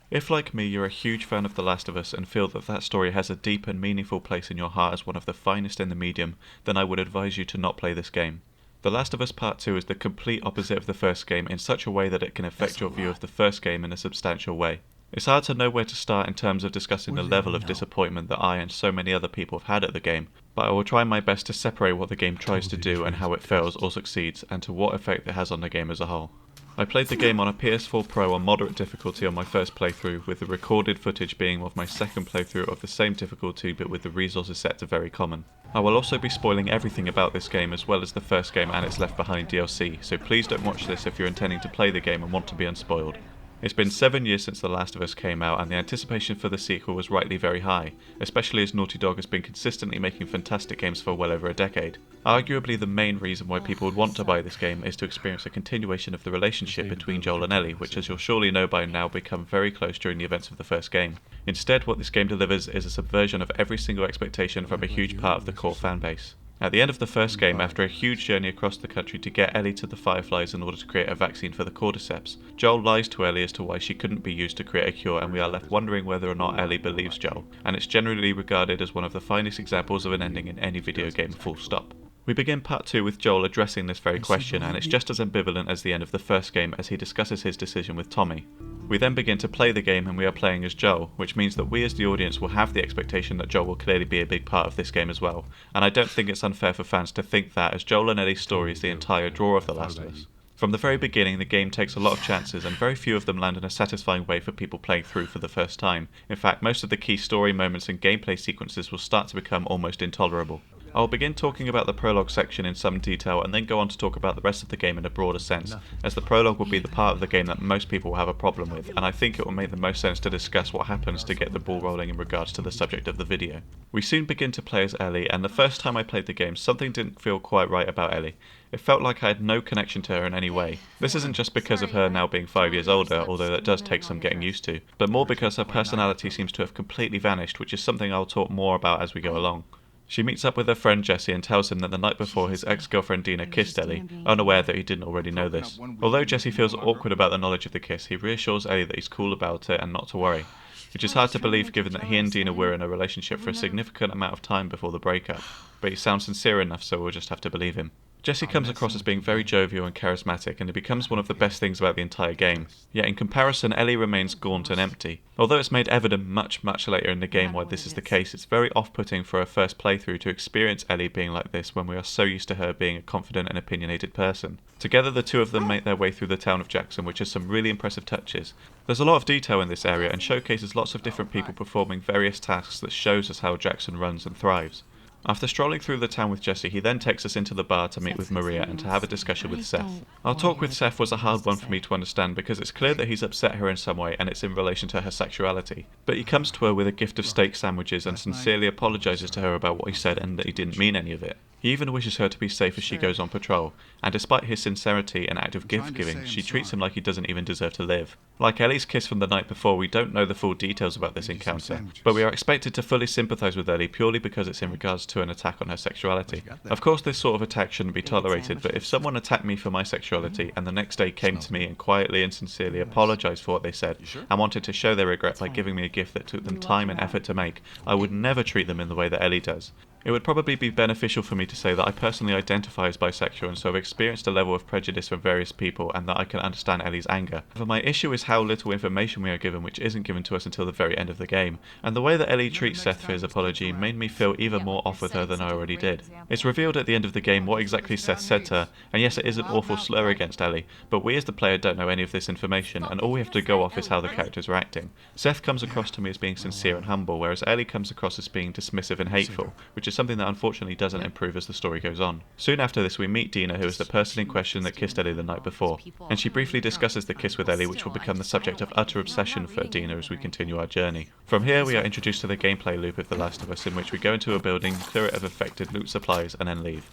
If, like me, you're a huge fan of The Last of Us and feel that that story has a deep and meaningful place in your heart as one of the finest in the medium, then I would advise you to not play this game. The Last of Us Part 2 is the complete opposite of the first game in such a way that it can affect your view of the first game in a substantial way. It's hard to know where to start in terms of discussing the level of disappointment that I and so many other people have had at the game, but I will try my best to separate what the game tries to do and how it fails or succeeds, and to what effect it has on the game as a whole. I played the game on a PS4 Pro on moderate difficulty on my first playthrough, with the recorded footage being of my second playthrough of the same difficulty but with the resources set to very common. I will also be spoiling everything about this game as well as the first game and its Left Behind DLC, so please don't watch this if you're intending to play the game and want to be unspoiled. It's been 7 years since The Last of Us came out, and the anticipation for the sequel was rightly very high, especially as Naughty Dog has been consistently making fantastic games for well over a decade. Arguably the main reason why people would want to buy this game is to experience a continuation of the relationship between Joel and Ellie, which, as you'll surely know by now, become very close during the events of the first game. Instead, what this game delivers is a subversion of every single expectation from a huge part of the core fanbase. At the end of the first game, after a huge journey across the country to get Ellie to the Fireflies in order to create a vaccine for the cordyceps, Joel lies to Ellie as to why she couldn't be used to create a cure, and we are left wondering whether or not Ellie believes Joel, and it's generally regarded as one of the finest examples of an ending in any video game, full stop. We begin part 2 with Joel addressing this very question, and it's just as ambivalent as the end of the first game as he discusses his decision with Tommy. We then begin to play the game and we are playing as Joel, which means that we as the audience will have the expectation that Joel will clearly be a big part of this game as well, and I don't think it's unfair for fans to think that, as Joel and Ellie's story is the entire draw of The Last of Us. From the very beginning, the game takes a lot of chances, and very few of them land in a satisfying way for people playing through for the first time. In fact, most of the key story moments and gameplay sequences will start to become almost intolerable. I'll begin talking about the prologue section in some detail and then go on to talk about the rest of the game in a broader sense, as the prologue will be the part of the game that most people will have a problem with, and I think it will make the most sense to discuss what happens to get the ball rolling in regards to the subject of the video. We soon begin to play as Ellie, and the first time I played the game, something didn't feel quite right about Ellie. It felt like I had no connection to her in any way. This isn't just because of her now being 5 years older, although that does take some getting used to, but more because her personality seems to have completely vanished, which is something I'll talk more about as we go along. She meets up with her friend Jesse and tells him that the night before his ex-girlfriend Dina kissed Ellie, unaware that he didn't already know this. Although Jesse feels awkward about the knowledge of the kiss, he reassures Ellie that he's cool about it and not to worry, which is hard to believe given that he and Dina were in a relationship for a significant amount of time before the breakup, but he sounds sincere enough, so we'll just have to believe him. Jesse comes across as being very jovial and charismatic, and it becomes one of the best things about the entire game. Yet in comparison, Ellie remains gaunt and empty. Although it's made evident much later in the game why this is the case, it's very off-putting for a first playthrough to experience Ellie being like this when we are so used to her being a confident and opinionated person. Together the two of them make their way through the town of Jackson, which has some really impressive touches. There's a lot of detail in this area and showcases lots of different people performing various tasks that shows us how Jackson runs and thrives. After strolling through the town with Jesse, he then takes us into the bar to meet with Maria and to have a discussion with Seth. Our talk with Seth was a hard one for me to understand because it's clear that he's upset her in some way and it's in relation to her sexuality. But he comes to her with a gift of steak sandwiches and sincerely apologises to her about what he said and that he didn't mean any of it. He even wishes her to be safe as she goes on patrol, and despite his sincerity and act of gift-giving, she treats him like he doesn't even deserve to live. Like Ellie's kiss from the night before, we don't know the full details about this encounter, but we are expected to fully sympathise with Ellie purely because it's in regards to an attack on her sexuality. Of course this sort of attack shouldn't be tolerated, but if someone attacked me for my sexuality and the next day came to me and quietly and sincerely apologised for what they said, and wanted to show their regret by giving me a gift that took them time and effort to make, I would never treat them in the way that Ellie does. It would probably be beneficial for me to say that I personally identify as bisexual and so have experienced a level of prejudice from various people and that I can understand Ellie's anger. However, my issue is how little information we are given, which isn't given to us until the very end of the game, and the way that Ellie treats Seth for his apology made me feel even more off with her than I already did. It's revealed at the end of the game what exactly Seth said to her, and yes, it is an awful slur against Ellie, but we as the player don't know any of this information, and all we have to go off is how the characters are acting. Seth comes across to me as being sincere and humble, whereas Ellie comes across as being dismissive and hateful, which is something that unfortunately doesn't improve as the story goes on. Soon after this we meet Dina, who is the person in question that kissed Ellie the night before, and she briefly discusses the kiss with Ellie, which will become the subject of utter obsession for Dina as we continue our journey. From here we are introduced to the gameplay loop of The Last of Us, in which we go into a building, clear it of affected, loot supplies, and then leave.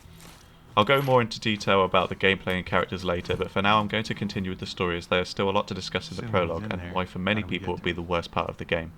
I'll go more into detail about the gameplay and characters later, but for now I'm going to continue with the story as there is still a lot to discuss in the prologue and why for many people it will be the worst part of the game.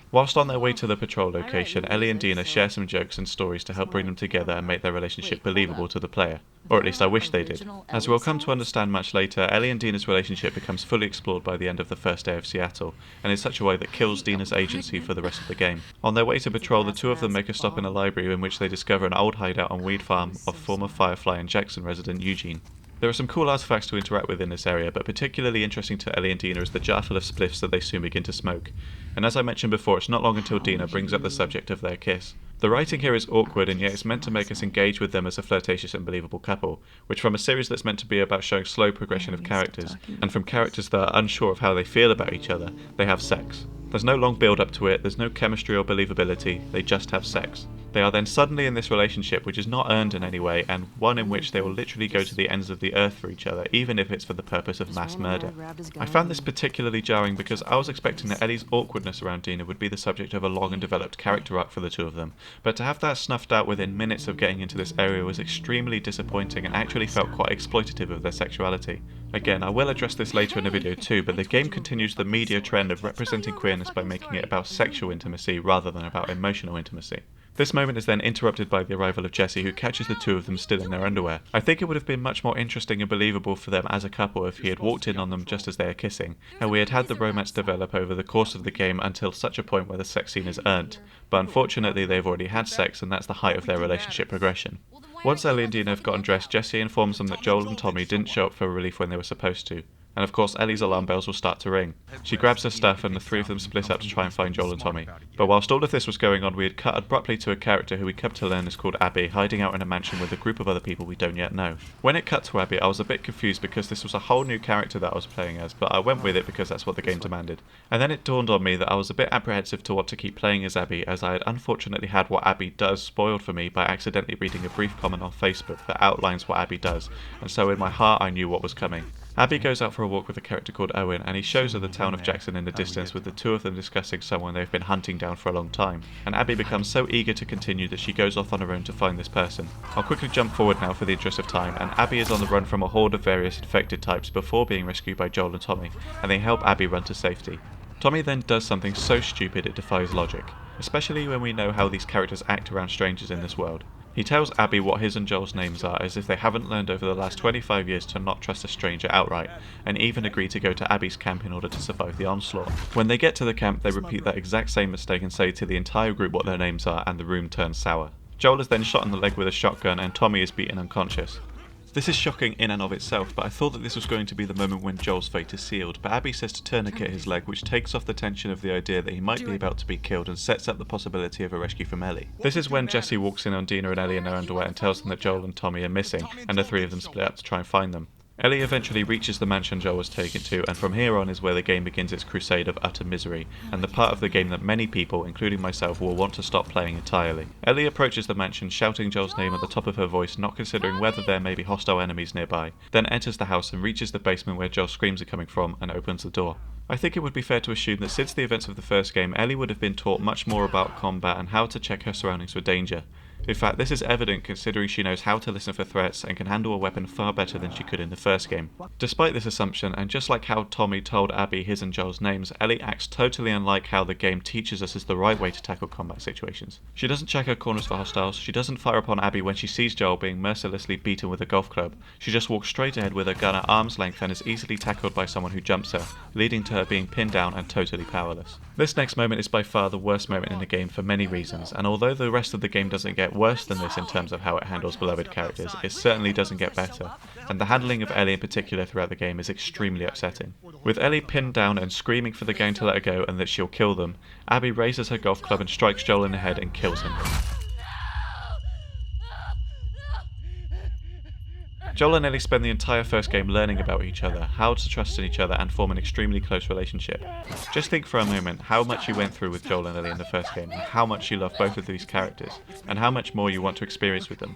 Whilst on their way to the patrol location, Ellie and Dina share some jokes and stories to help bring them together and make their relationship believable to the player. Or at least I wish they did. As we'll come to understand much later, Ellie and Dina's relationship becomes fully explored by the end of the first day of Seattle, and in such a way that kills Dina's agency for the rest of the game. On their way to patrol, the two of them make a stop in a library in which they discover an old hideout on Weed Farm of former Firefly and Jackson resident Eugene. There are some cool artifacts to interact with in this area, but particularly interesting to Ellie and Dina is the jar full of spliffs that they soon begin to smoke. And as I mentioned before, it's not long until Dina brings up the subject of their kiss. The writing here is awkward, and yet it's meant to make us engage with them as a flirtatious and believable couple, which from a series that's meant to be about showing slow progression of characters, and from characters that are unsure of how they feel about each other, they have sex. There's no long build up to it, there's no chemistry or believability, they just have sex. They are then suddenly in this relationship which is not earned in any way, and one in which they will literally go to the ends of the earth for each other, even if it's for the purpose of mass murder. I found this particularly jarring because I was expecting that Ellie's awkwardness around Dina would be the subject of a long and developed character arc for the two of them, but to have that snuffed out within minutes of getting into this area was extremely disappointing and actually felt quite exploitative of their sexuality. Again, I will address this later in the video too, but the game continues the media trend of representing queerness by making it about sexual intimacy rather than about emotional intimacy. This moment is then interrupted by the arrival of Jesse, who catches the two of them still in their underwear. I think it would have been much more interesting and believable for them as a couple if he had walked in on them just as they are kissing, and we had had the romance develop over the course of the game until such a point where the sex scene is earned. But unfortunately they've already had sex, and that's the height of their relationship progression. Once Ellie and Dina have gotten dressed, Jesse informs them that Joel and Tommy didn't show up for relief when they were supposed to. And of course Ellie's alarm bells will start to ring. She grabs her stuff and the three of them split up to try and find Joel and Tommy. But whilst all of this was going on, we had cut abruptly to a character who we come to learn is called Abby, hiding out in a mansion with a group of other people we don't yet know. When it cut to Abby, I was a bit confused because this was a whole new character that I was playing as, but I went with it because that's what the game demanded. And then it dawned on me that I was a bit apprehensive to what to keep playing as Abby, as I had unfortunately had what Abby does spoiled for me by accidentally reading a brief comment on Facebook that outlines what Abby does, and so in my heart I knew what was coming. Abby goes out for a walk with a character called Owen, and he shows her the town of Jackson in the distance, with the two of them discussing someone they've been hunting down for a long time. And Abby becomes so eager to continue that she goes off on her own to find this person. I'll quickly jump forward now for the interest of time, and Abby is on the run from a horde of various infected types before being rescued by Joel and Tommy, and they help Abby run to safety. Tommy then does something so stupid it defies logic, especially when we know how these characters act around strangers in this world. He tells Abby what his and Joel's names are, as if they haven't learned over the last 25 years to not trust a stranger outright, and even agree to go to Abby's camp in order to survive the onslaught. When they get to the camp, they repeat that exact same mistake and say to the entire group what their names are, and the room turns sour. Joel is then shot in the leg with a shotgun, and Tommy is beaten unconscious. This is shocking in and of itself, but I thought that this was going to be the moment when Joel's fate is sealed, but Abby says to tourniquet his leg, which takes off the tension of the idea that he might be about to be killed and sets up the possibility of a rescue from Ellie. This is when Jesse walks in on Dina and Ellie in their underwear and tells them that Joel and Tommy are missing, and the three of them split up to try and find them. Ellie eventually reaches the mansion Joel was taken to, and from here on is where the game begins its crusade of utter misery, and the part of the game that many people, including myself, will want to stop playing entirely. Ellie approaches the mansion shouting Joel's name at the top of her voice, not considering whether there may be hostile enemies nearby, then enters the house and reaches the basement where Joel's screams are coming from and opens the door. I think it would be fair to assume that since the events of the first game, Ellie would have been taught much more about combat and how to check her surroundings for danger. In fact, this is evident considering she knows how to listen for threats and can handle a weapon far better than she could in the first game. Despite this assumption, and just like how Tommy told Abby his and Joel's names, Ellie acts totally unlike how the game teaches us is the right way to tackle combat situations. She doesn't check her corners for hostiles, she doesn't fire upon Abby when she sees Joel being mercilessly beaten with a golf club. She just walks straight ahead with her gun at arm's length and is easily tackled by someone who jumps her, leading to her being pinned down and totally powerless. This next moment is by far the worst moment in the game for many reasons, and although the rest of the game doesn't get worse than this in terms of how it handles beloved characters, it certainly doesn't get better, and the handling of Ellie in particular throughout the game is extremely upsetting. With Ellie pinned down and screaming for the gang to let her go and that she'll kill them, Abby raises her golf club and strikes Joel in the head and kills him. Joel and Ellie spend the entire first game learning about each other, how to trust in each other and form an extremely close relationship. Just think for a moment how much you went through with Joel and Ellie in the first game, and how much you love both of these characters, and how much more you want to experience with them.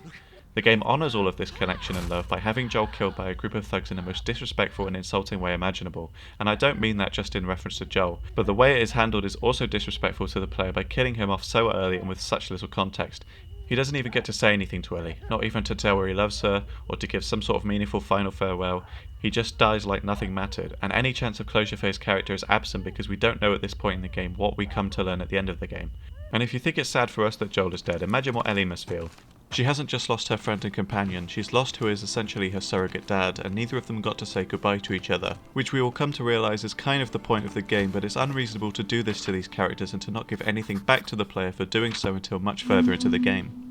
The game honours all of this connection and love by having Joel killed by a group of thugs in the most disrespectful and insulting way imaginable, and I don't mean that just in reference to Joel, but the way it is handled is also disrespectful to the player by killing him off so early and with such little context. He doesn't even get to say anything to Ellie, not even to tell her he loves her, or to give some sort of meaningful final farewell. He just dies like nothing mattered, and any chance of closure for his character is absent because we don't know at this point in the game what we come to learn at the end of the game. And if you think it's sad for us that Joel is dead, imagine what Ellie must feel. She hasn't just lost her friend and companion, she's lost who is essentially her surrogate dad, and neither of them got to say goodbye to each other, which we will come to realise is kind of the point of the game, but it's unreasonable to do this to these characters and to not give anything back to the player for doing so until much further into the game.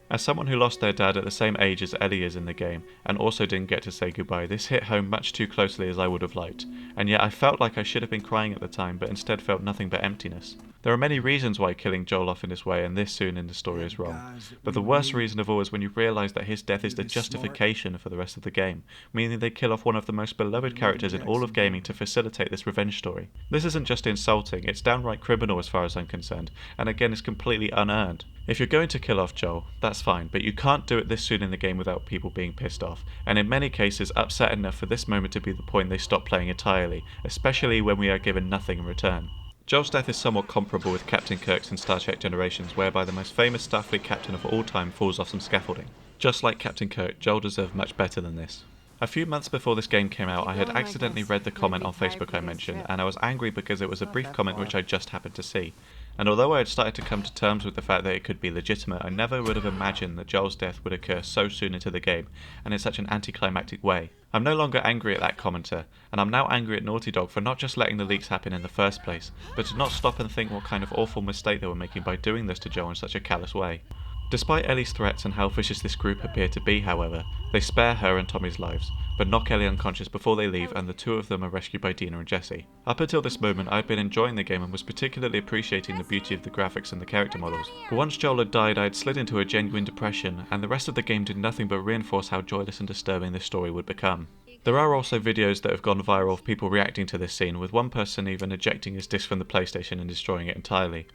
As someone who lost their dad at the same age as Ellie is in the game, and also didn't get to say goodbye, this hit home much too closely as I would have liked, and yet I felt like I should have been crying at the time, but instead felt nothing but emptiness. There are many reasons why killing Joel off in this way and this soon in the story is wrong, but the worst reason of all is when you realise that his death is the justification for the rest of the game, meaning they kill off one of the most beloved characters in all of gaming to facilitate this revenge story. This isn't just insulting, it's downright criminal as far as I'm concerned, and again is completely unearned. If you're going to kill off Joel, that's fine, but you can't do it this soon in the game without people being pissed off, and in many cases upset enough for this moment to be the point they stop playing entirely, especially when we are given nothing in return. Joel's death is somewhat comparable with Captain Kirk's in Star Trek Generations, whereby the most famous Starfleet captain of all time falls off some scaffolding. Just like Captain Kirk, Joel deserved much better than this. A few months before this game came out, I had accidentally read the comment on Facebook I mentioned, and I was angry because it was a brief comment which I just happened to see. And although I had started to come to terms with the fact that it could be legitimate, I never would have imagined that Joel's death would occur so soon into the game, and in such an anticlimactic way. I'm no longer angry at that commenter, and I'm now angry at Naughty Dog for not just letting the leaks happen in the first place, but to not stop and think what kind of awful mistake they were making by doing this to Joel in such a callous way. Despite Ellie's threats and how vicious this group appear to be, however, they spare her and Tommy's lives, but knock Ellie unconscious before they leave, and the two of them are rescued by Dina and Jesse. Up until this moment, I'd been enjoying the game and was particularly appreciating the beauty of the graphics and the character models. But once Joel had died, I had slid into a genuine depression, and the rest of the game did nothing but reinforce how joyless and disturbing this story would become. There are also videos that have gone viral of people reacting to this scene, with one person even ejecting his disc from the PlayStation and destroying it entirely.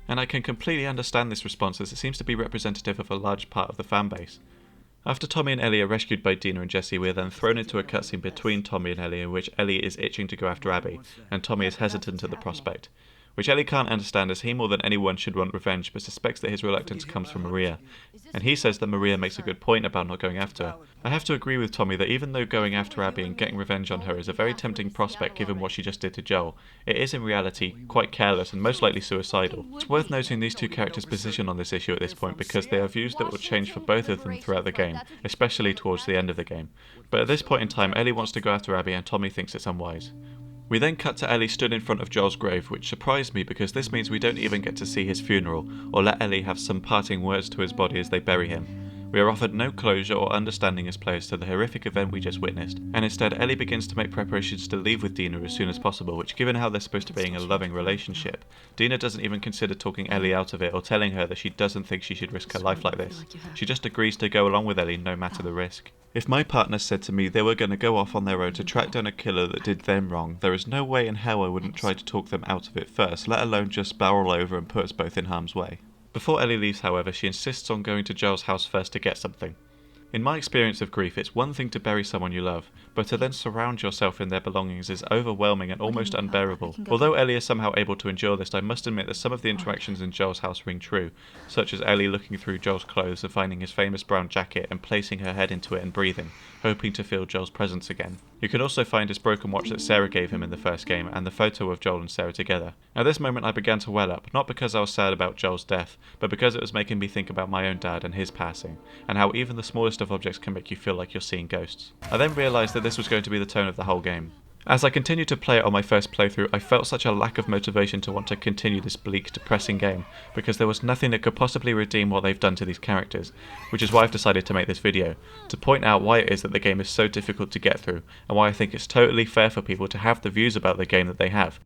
And I can completely understand this response, as it seems to be representative of a large part of the fanbase. After Tommy and Ellie are rescued by Dina and Jesse, we are then thrown into a cutscene between Tommy and Ellie in which Ellie is itching to go after Abby, and Tommy is hesitant at the prospect, which Ellie can't understand as he more than anyone should want revenge, but suspects that his reluctance comes from Maria, and he says that Maria makes a good point about not going after her. I have to agree with Tommy that even though going after Abby and getting revenge on her is a very tempting prospect given what she just did to Joel, it is in reality quite careless and most likely suicidal. It's worth noting these two characters' position on this issue at this point because they are views that will change for both of them throughout the game, especially towards the end of the game. But at this point in time, Ellie wants to go after Abby and Tommy thinks it's unwise. We then cut to Ellie stood in front of Joel's grave, which surprised me because this means we don't even get to see his funeral, or let Ellie have some parting words to his body as they bury him. We are offered no closure or understanding as players to the horrific event we just witnessed, and instead Ellie begins to make preparations to leave with Dina as soon as possible, which given how they're supposed to be in a loving relationship, Dina doesn't even consider talking Ellie out of it or telling her that she doesn't think she should risk her life like this. She just agrees to go along with Ellie no matter the risk. If my partner said to me they were going to go off on their own to track down a killer that did them wrong, there is no way in hell I wouldn't try to talk them out of it first, let alone just barrel over and put us both in harm's way. Before Ellie leaves, however, she insists on going to Joel's house first to get something. In my experience of grief, it's one thing to bury someone you love, but to then surround yourself in their belongings is overwhelming and almost unbearable. Although Ellie is somehow able to endure this, I must admit that some of the interactions in Joel's house ring true, such as Ellie looking through Joel's clothes and finding his famous brown jacket and placing her head into it and breathing, hoping to feel Joel's presence again. You can also find his broken watch that Sarah gave him in the first game, and the photo of Joel and Sarah together. At this moment I began to well up, not because I was sad about Joel's death, but because it was making me think about my own dad and his passing, and how even the smallest of objects can make you feel like you're seeing ghosts. I then realised that this was going to be the tone of the whole game. As I continued to play it on my first playthrough, I felt such a lack of motivation to want to continue this bleak, depressing game, because there was nothing that could possibly redeem what they've done to these characters, which is why I've decided to make this video, to point out why it is that the game is so difficult to get through, and why I think it's totally fair for people to have the views about the game that they have.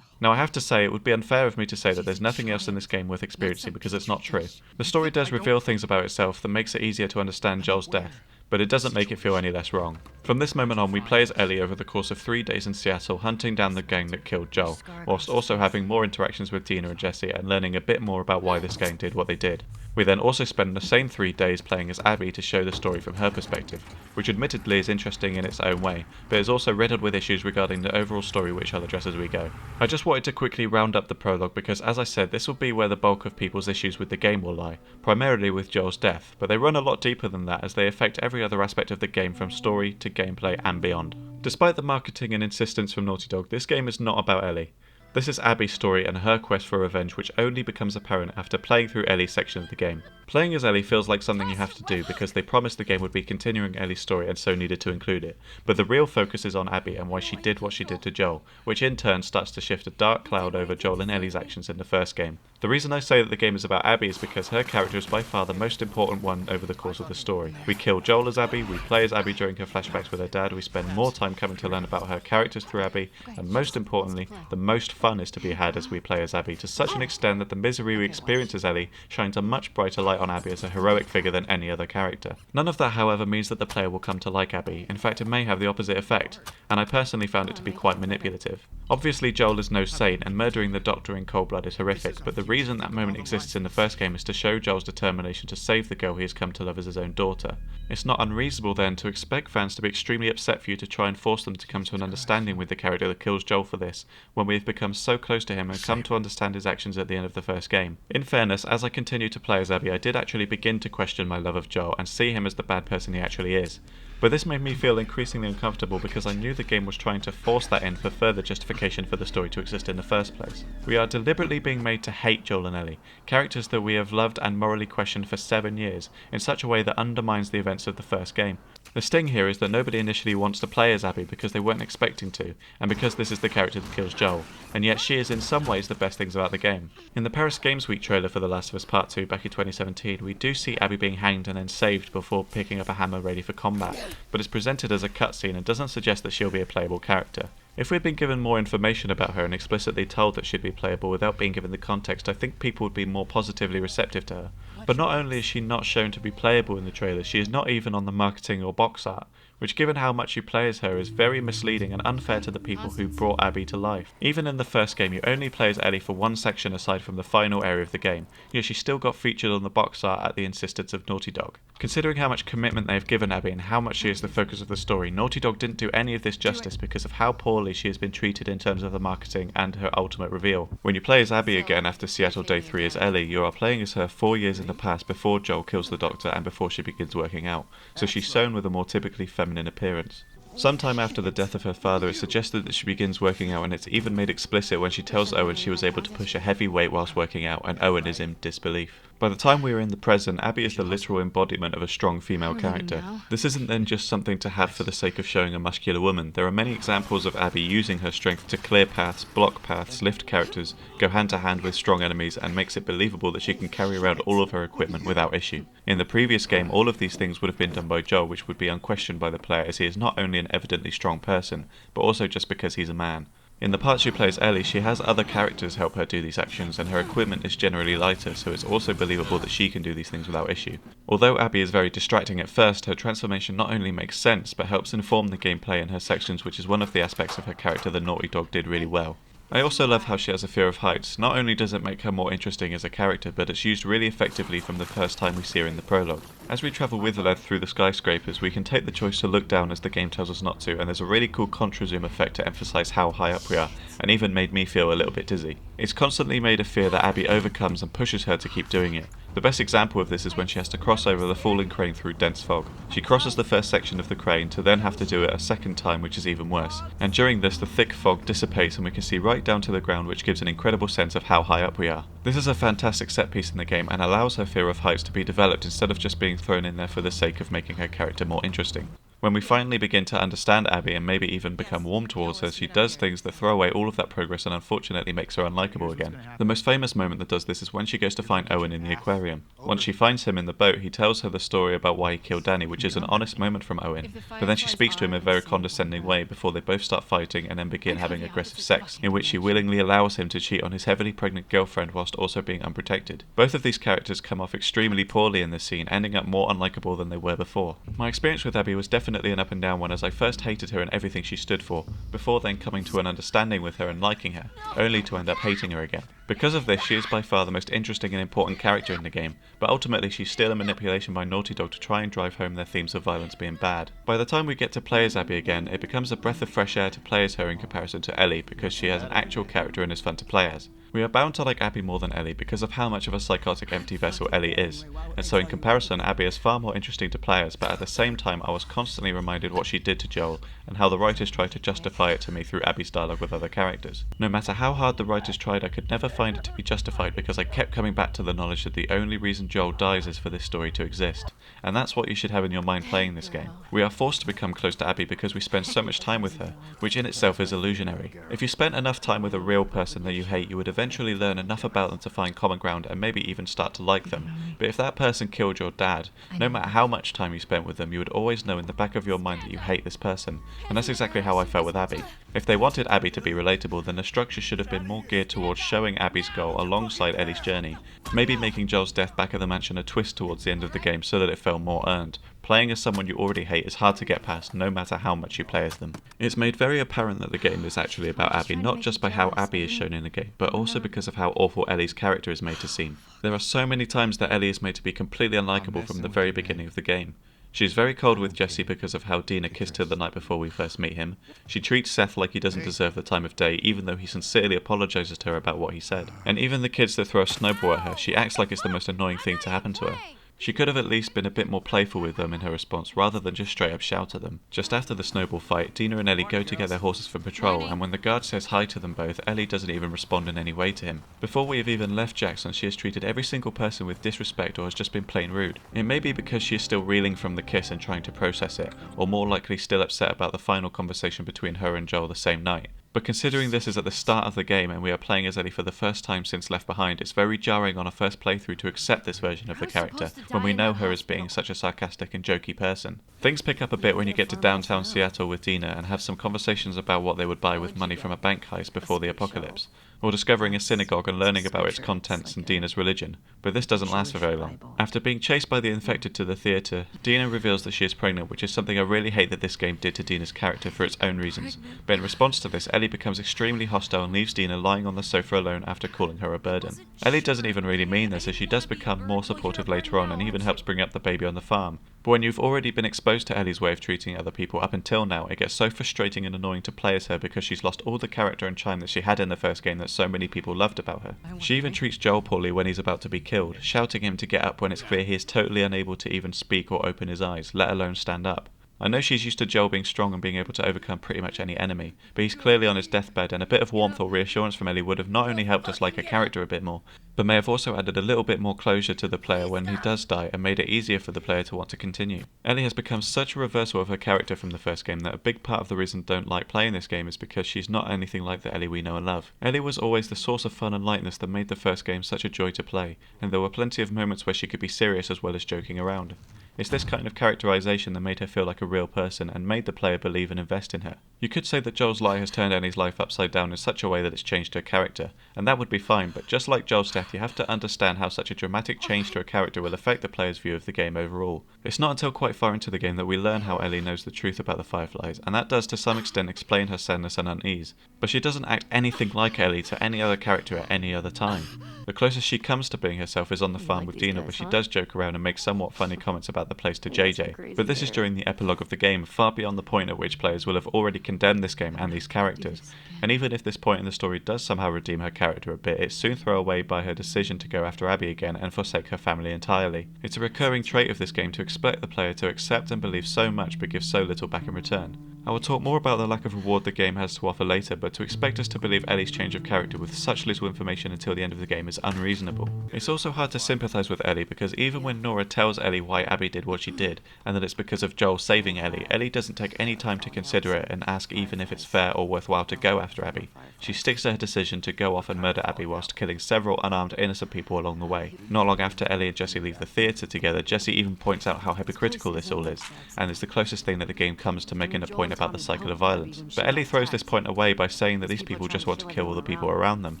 Now I have to say, it would be unfair of me to say that there's nothing else in this game worth experiencing, because it's not true. The story does reveal things about itself that makes it easier to understand Joel's death, but it doesn't make it feel any less wrong. From this moment on, we play as Ellie over the course of 3 days in Seattle, hunting down the gang that killed Joel, whilst also having more interactions with Dina and Jesse and learning a bit more about why this gang did what they did. We then also spend the same 3 days playing as Abby to show the story from her perspective, which admittedly is interesting in its own way, but is also riddled with issues regarding the overall story which I'll address as we go. I just wanted to quickly round up the prologue because, as I said, this will be where the bulk of people's issues with the game will lie, primarily with Joel's death, but they run a lot deeper than that as they affect every other aspect of the game from story to gameplay and beyond. Despite the marketing and insistence from Naughty Dog, this game is not about Ellie. This is Abby's story and her quest for revenge, which only becomes apparent after playing through Ellie's section of the game. Playing as Ellie feels like something you have to do because they promised the game would be continuing Ellie's story and so needed to include it, but the real focus is on Abby and why she did what she did to Joel, which in turn starts to shift a dark cloud over Joel and Ellie's actions in the first game. The reason I say that the game is about Abby is because her character is by far the most important one over the course of the story. We kill Joel as Abby, we play as Abby during her flashbacks with her dad, we spend more time coming to learn about her characters through Abby, and most importantly, the most fun is to be had as we play as Abby, to such an extent that the misery we experience as Ellie shines a much brighter light on Abby as a heroic figure than any other character. None of that, however, means that the player will come to like Abby. In fact, it may have the opposite effect, and I personally found it to be quite manipulative. Obviously, Joel is no saint, and murdering the Doctor in cold blood is horrific, but the reason that moment exists in the first game is to show Joel's determination to save the girl he has come to love as his own daughter. It's not unreasonable then to expect fans to be extremely upset for you to try and force them to come to an understanding with the character that kills Joel for this, when we have become so close to him and come to understand his actions at the end of the first game. In fairness, as I continued to play as Abby, I did actually begin to question my love of Joel and see him as the bad person he actually is. But this made me feel increasingly uncomfortable because I knew the game was trying to force that in for further justification for the story to exist in the first place. We are deliberately being made to hate Joel and Ellie, characters that we have loved and morally questioned for 7 years, in such a way that undermines the events of the first game. The sting here is that nobody initially wants to play as Abby because they weren't expecting to, and because this is the character that kills Joel, and yet she is in some ways the best things about the game. In the Paris Games Week trailer for The Last of Us Part 2 back in 2017, we do see Abby being hanged and then saved before picking up a hammer ready for combat, but it's presented as a cutscene and doesn't suggest that she'll be a playable character. If we'd been given more information about her and explicitly told that she'd be playable without being given the context, I think people would be more positively receptive to her. But not only is she not shown to be playable in the trailer, she is not even on the marketing or box art, which given how much you play as her is very misleading and unfair to the people who brought Abby to life. Even in the first game you only play as Ellie for one section aside from the final area of the game, yet she still got featured on the box art at the insistence of Naughty Dog. Considering how much commitment they have given Abby and how much she is the focus of the story, Naughty Dog didn't do any of this justice because of how poorly she has been treated in terms of the marketing and her ultimate reveal. When you play as Abby again after Seattle Day 3 as Ellie, you are playing as her 4 years in the past before Joel kills the Doctor and before she begins working out, so she's shown with a more typically feminine appearance. Sometime after the death of her father, it's suggested that she begins working out, and it's even made explicit when she tells Owen she was able to push a heavy weight whilst working out, and Owen is in disbelief. By the time we are in the present, Abby is the literal embodiment of a strong female character. This isn't then just something to have for the sake of showing a muscular woman. There are many examples of Abby using her strength to clear paths, block paths, lift characters, go hand to hand with strong enemies, and makes it believable that she can carry around all of her equipment without issue. In the previous game, all of these things would have been done by Joel, which would be unquestioned by the player as he is not only an evidently strong person, but also just because he's a man. In the parts she plays Ellie, she has other characters help her do these actions, and her equipment is generally lighter, so it's also believable that she can do these things without issue. Although Abby is very distracting at first, her transformation not only makes sense, but helps inform the gameplay in her sections, which is one of the aspects of her character that Naughty Dog did really well. I also love how she has a fear of heights. Not only does it make her more interesting as a character, but it's used really effectively from the first time we see her in the prologue. As we travel with Led through the skyscrapers, we can take the choice to look down as the game tells us not to, and there's a really cool contra-zoom effect to emphasise how high up we are, and even made me feel a little bit dizzy. It's constantly made a fear that Abby overcomes and pushes her to keep doing it. The best example of this is when she has to cross over the falling crane through dense fog. She crosses the first section of the crane to then have to do it a second time, which is even worse. And during this, the thick fog dissipates and we can see right down to the ground, which gives an incredible sense of how high up we are. This is a fantastic set piece in the game and allows her fear of heights to be developed instead of just being thrown in there for the sake of making her character more interesting. When we finally begin to understand Abby and maybe even become warm towards her, she does things that throw away all of that progress and unfortunately makes her unlikable again. The most famous moment that does this is when she goes to find Owen in the aquarium. Once she finds him in the boat, he tells her the story about why he killed Danny, which is an honest moment from Owen, but then she speaks to him in a very condescending way before they both start fighting and then begin having aggressive sex, in which she willingly allows him to cheat on his heavily pregnant girlfriend whilst also being unprotected. Both of these characters come off extremely poorly in this scene, ending up more unlikable than they were before. My experience with Abby was definitely an up and down one, as I first hated her and everything she stood for, before then coming to an understanding with her and liking her, only to end up hating her again. Because of this, she is by far the most interesting and important character in the game, but ultimately she's still a manipulation by Naughty Dog to try and drive home their themes of violence being bad. By the time we get to play as Abby again, it becomes a breath of fresh air to play as her in comparison to Ellie because she has an actual character and is fun to play as. We are bound to like Abby more than Ellie because of how much of a psychotic empty vessel Ellie is, and so in comparison Abby is far more interesting to play as, but at the same time I was constantly reminded what she did to Joel and how the writers tried to justify it to me through Abby's dialogue with other characters. No matter how hard the writers tried, I could never find it to be justified because I kept coming back to the knowledge that the only reason Joel dies is for this story to exist, and that's what you should have in your mind playing this game. We are forced to become close to Abby because we spend so much time with her, which in itself is illusionary. If you spent enough time with a real person that you hate, you would eventually learn enough about them to find common ground and maybe even start to like them. But if that person killed your dad, no matter how much time you spent with them, you would always know in the back of your mind that you hate this person. And that's exactly how I felt with Abby. If they wanted Abby to be relatable, then the structure should have been more geared towards showing Abby's goal alongside Ellie's journey. Maybe making Joel's death back at the mansion a twist towards the end of the game so that it felt more earned. Playing as someone you already hate is hard to get past, no matter how much you play as them. It's made very apparent that the game is actually about Abby, not just by how Abby is shown in the game, but also because of how awful Ellie's character is made to seem. There are so many times that Ellie is made to be completely unlikable from the very beginning of the game. She's very cold with Jesse because of how Dina kissed her the night before we first meet him. She treats Seth like he doesn't deserve the time of day, even though he sincerely apologises to her about what he said. And even the kids that throw a snowball at her, she acts like it's the most annoying thing to happen to her. She could have at least been a bit more playful with them in her response, rather than just straight up shout at them. Just after the snowball fight, Dina and Ellie go to get their horses for patrol, and when the guard says hi to them both, Ellie doesn't even respond in any way to him. Before we have even left Jackson, she has treated every single person with disrespect or has just been plain rude. It may be because she is still reeling from the kiss and trying to process it, or more likely still upset about the final conversation between her and Joel the same night. But considering this is at the start of the game and we are playing as Ellie for the first time since Left Behind, it's very jarring on a first playthrough to accept this version of the character when we know her as being such a sarcastic and jokey person. Things pick up a bit when you get to downtown Seattle with Dina and have some conversations about what they would buy with money from a bank heist before the apocalypse, or discovering a synagogue and learning about its contents and Dina's religion, but this doesn't last for very long. After being chased by the infected to the theatre, Dina reveals that she is pregnant, which is something I really hate that this game did to Dina's character for its own reasons, but in response to this, Ellie becomes extremely hostile and leaves Dina lying on the sofa alone after calling her a burden. Ellie doesn't even really mean this, as she does become more supportive later on and even helps bring up the baby on the farm. But when you've already been exposed to Ellie's way of treating other people up until now, it gets so frustrating and annoying to play as her because she's lost all the character and charm that she had in the first game that so many people loved about her. She even treats Joel poorly when he's about to be killed, shouting him to get up when it's clear he is totally unable to even speak or open his eyes, let alone stand up. I know she's used to Joel being strong and being able to overcome pretty much any enemy, but he's clearly on his deathbed, and a bit of warmth or reassurance from Ellie would have not only helped us like her character a bit more, but may have also added a little bit more closure to the player when he does die and made it easier for the player to want to continue. Ellie has become such a reversal of her character from the first game that a big part of the reason I don't like playing this game is because she's not anything like the Ellie we know and love. Ellie was always the source of fun and lightness that made the first game such a joy to play, and there were plenty of moments where she could be serious as well as joking around. It's this kind of characterization that made her feel like a real person and made the player believe and invest in her. You could say that Joel's lie has turned Ellie's life upside down in such a way that it's changed her character, and that would be fine, but just like Joel's death, you have to understand how such a dramatic change to a character will affect the player's view of the game overall. It's not until quite far into the game that we learn how Ellie knows the truth about the Fireflies, and that does to some extent explain her sadness and unease, but she doesn't act anything like Ellie to any other character at any other time. The closest she comes to being herself is on the farm with Dina, where she does joke around and make somewhat funny comments about the place to JJ, but this is during the epilogue of the game, far beyond the point at which players will have already condemned this game and these characters, and even if this point in the story does somehow redeem her character a bit, it's soon thrown away by her decision to go after Abby again and forsake her family entirely. It's a recurring trait of this game to expect the player to accept and believe so much but give so little back in return. I will talk more about the lack of reward the game has to offer later, but to expect us to believe Ellie's change of character with such little information until the end of the game is unreasonable. It's also hard to sympathise with Ellie because even when Nora tells Ellie why Abby did what she did, and that it's because of Joel saving Ellie, Ellie doesn't take any time to consider it and ask even if it's fair or worthwhile to go after Abby. She sticks to her decision to go off and murder Abby whilst killing several unarmed innocent people along the way. Not long after Ellie and Jesse leave the theatre together, Jesse even points out how hypocritical this all is, and is the closest thing that the game comes to making a point about the cycle of violence. But Ellie throws this point away by saying that these people just want to kill all the people around them.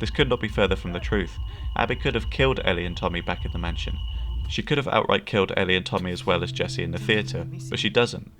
This could not be further from the truth. Abby could have killed Ellie and Tommy back in the mansion. She could have outright killed Ellie and Tommy as well as Jesse in the theatre, but she doesn't.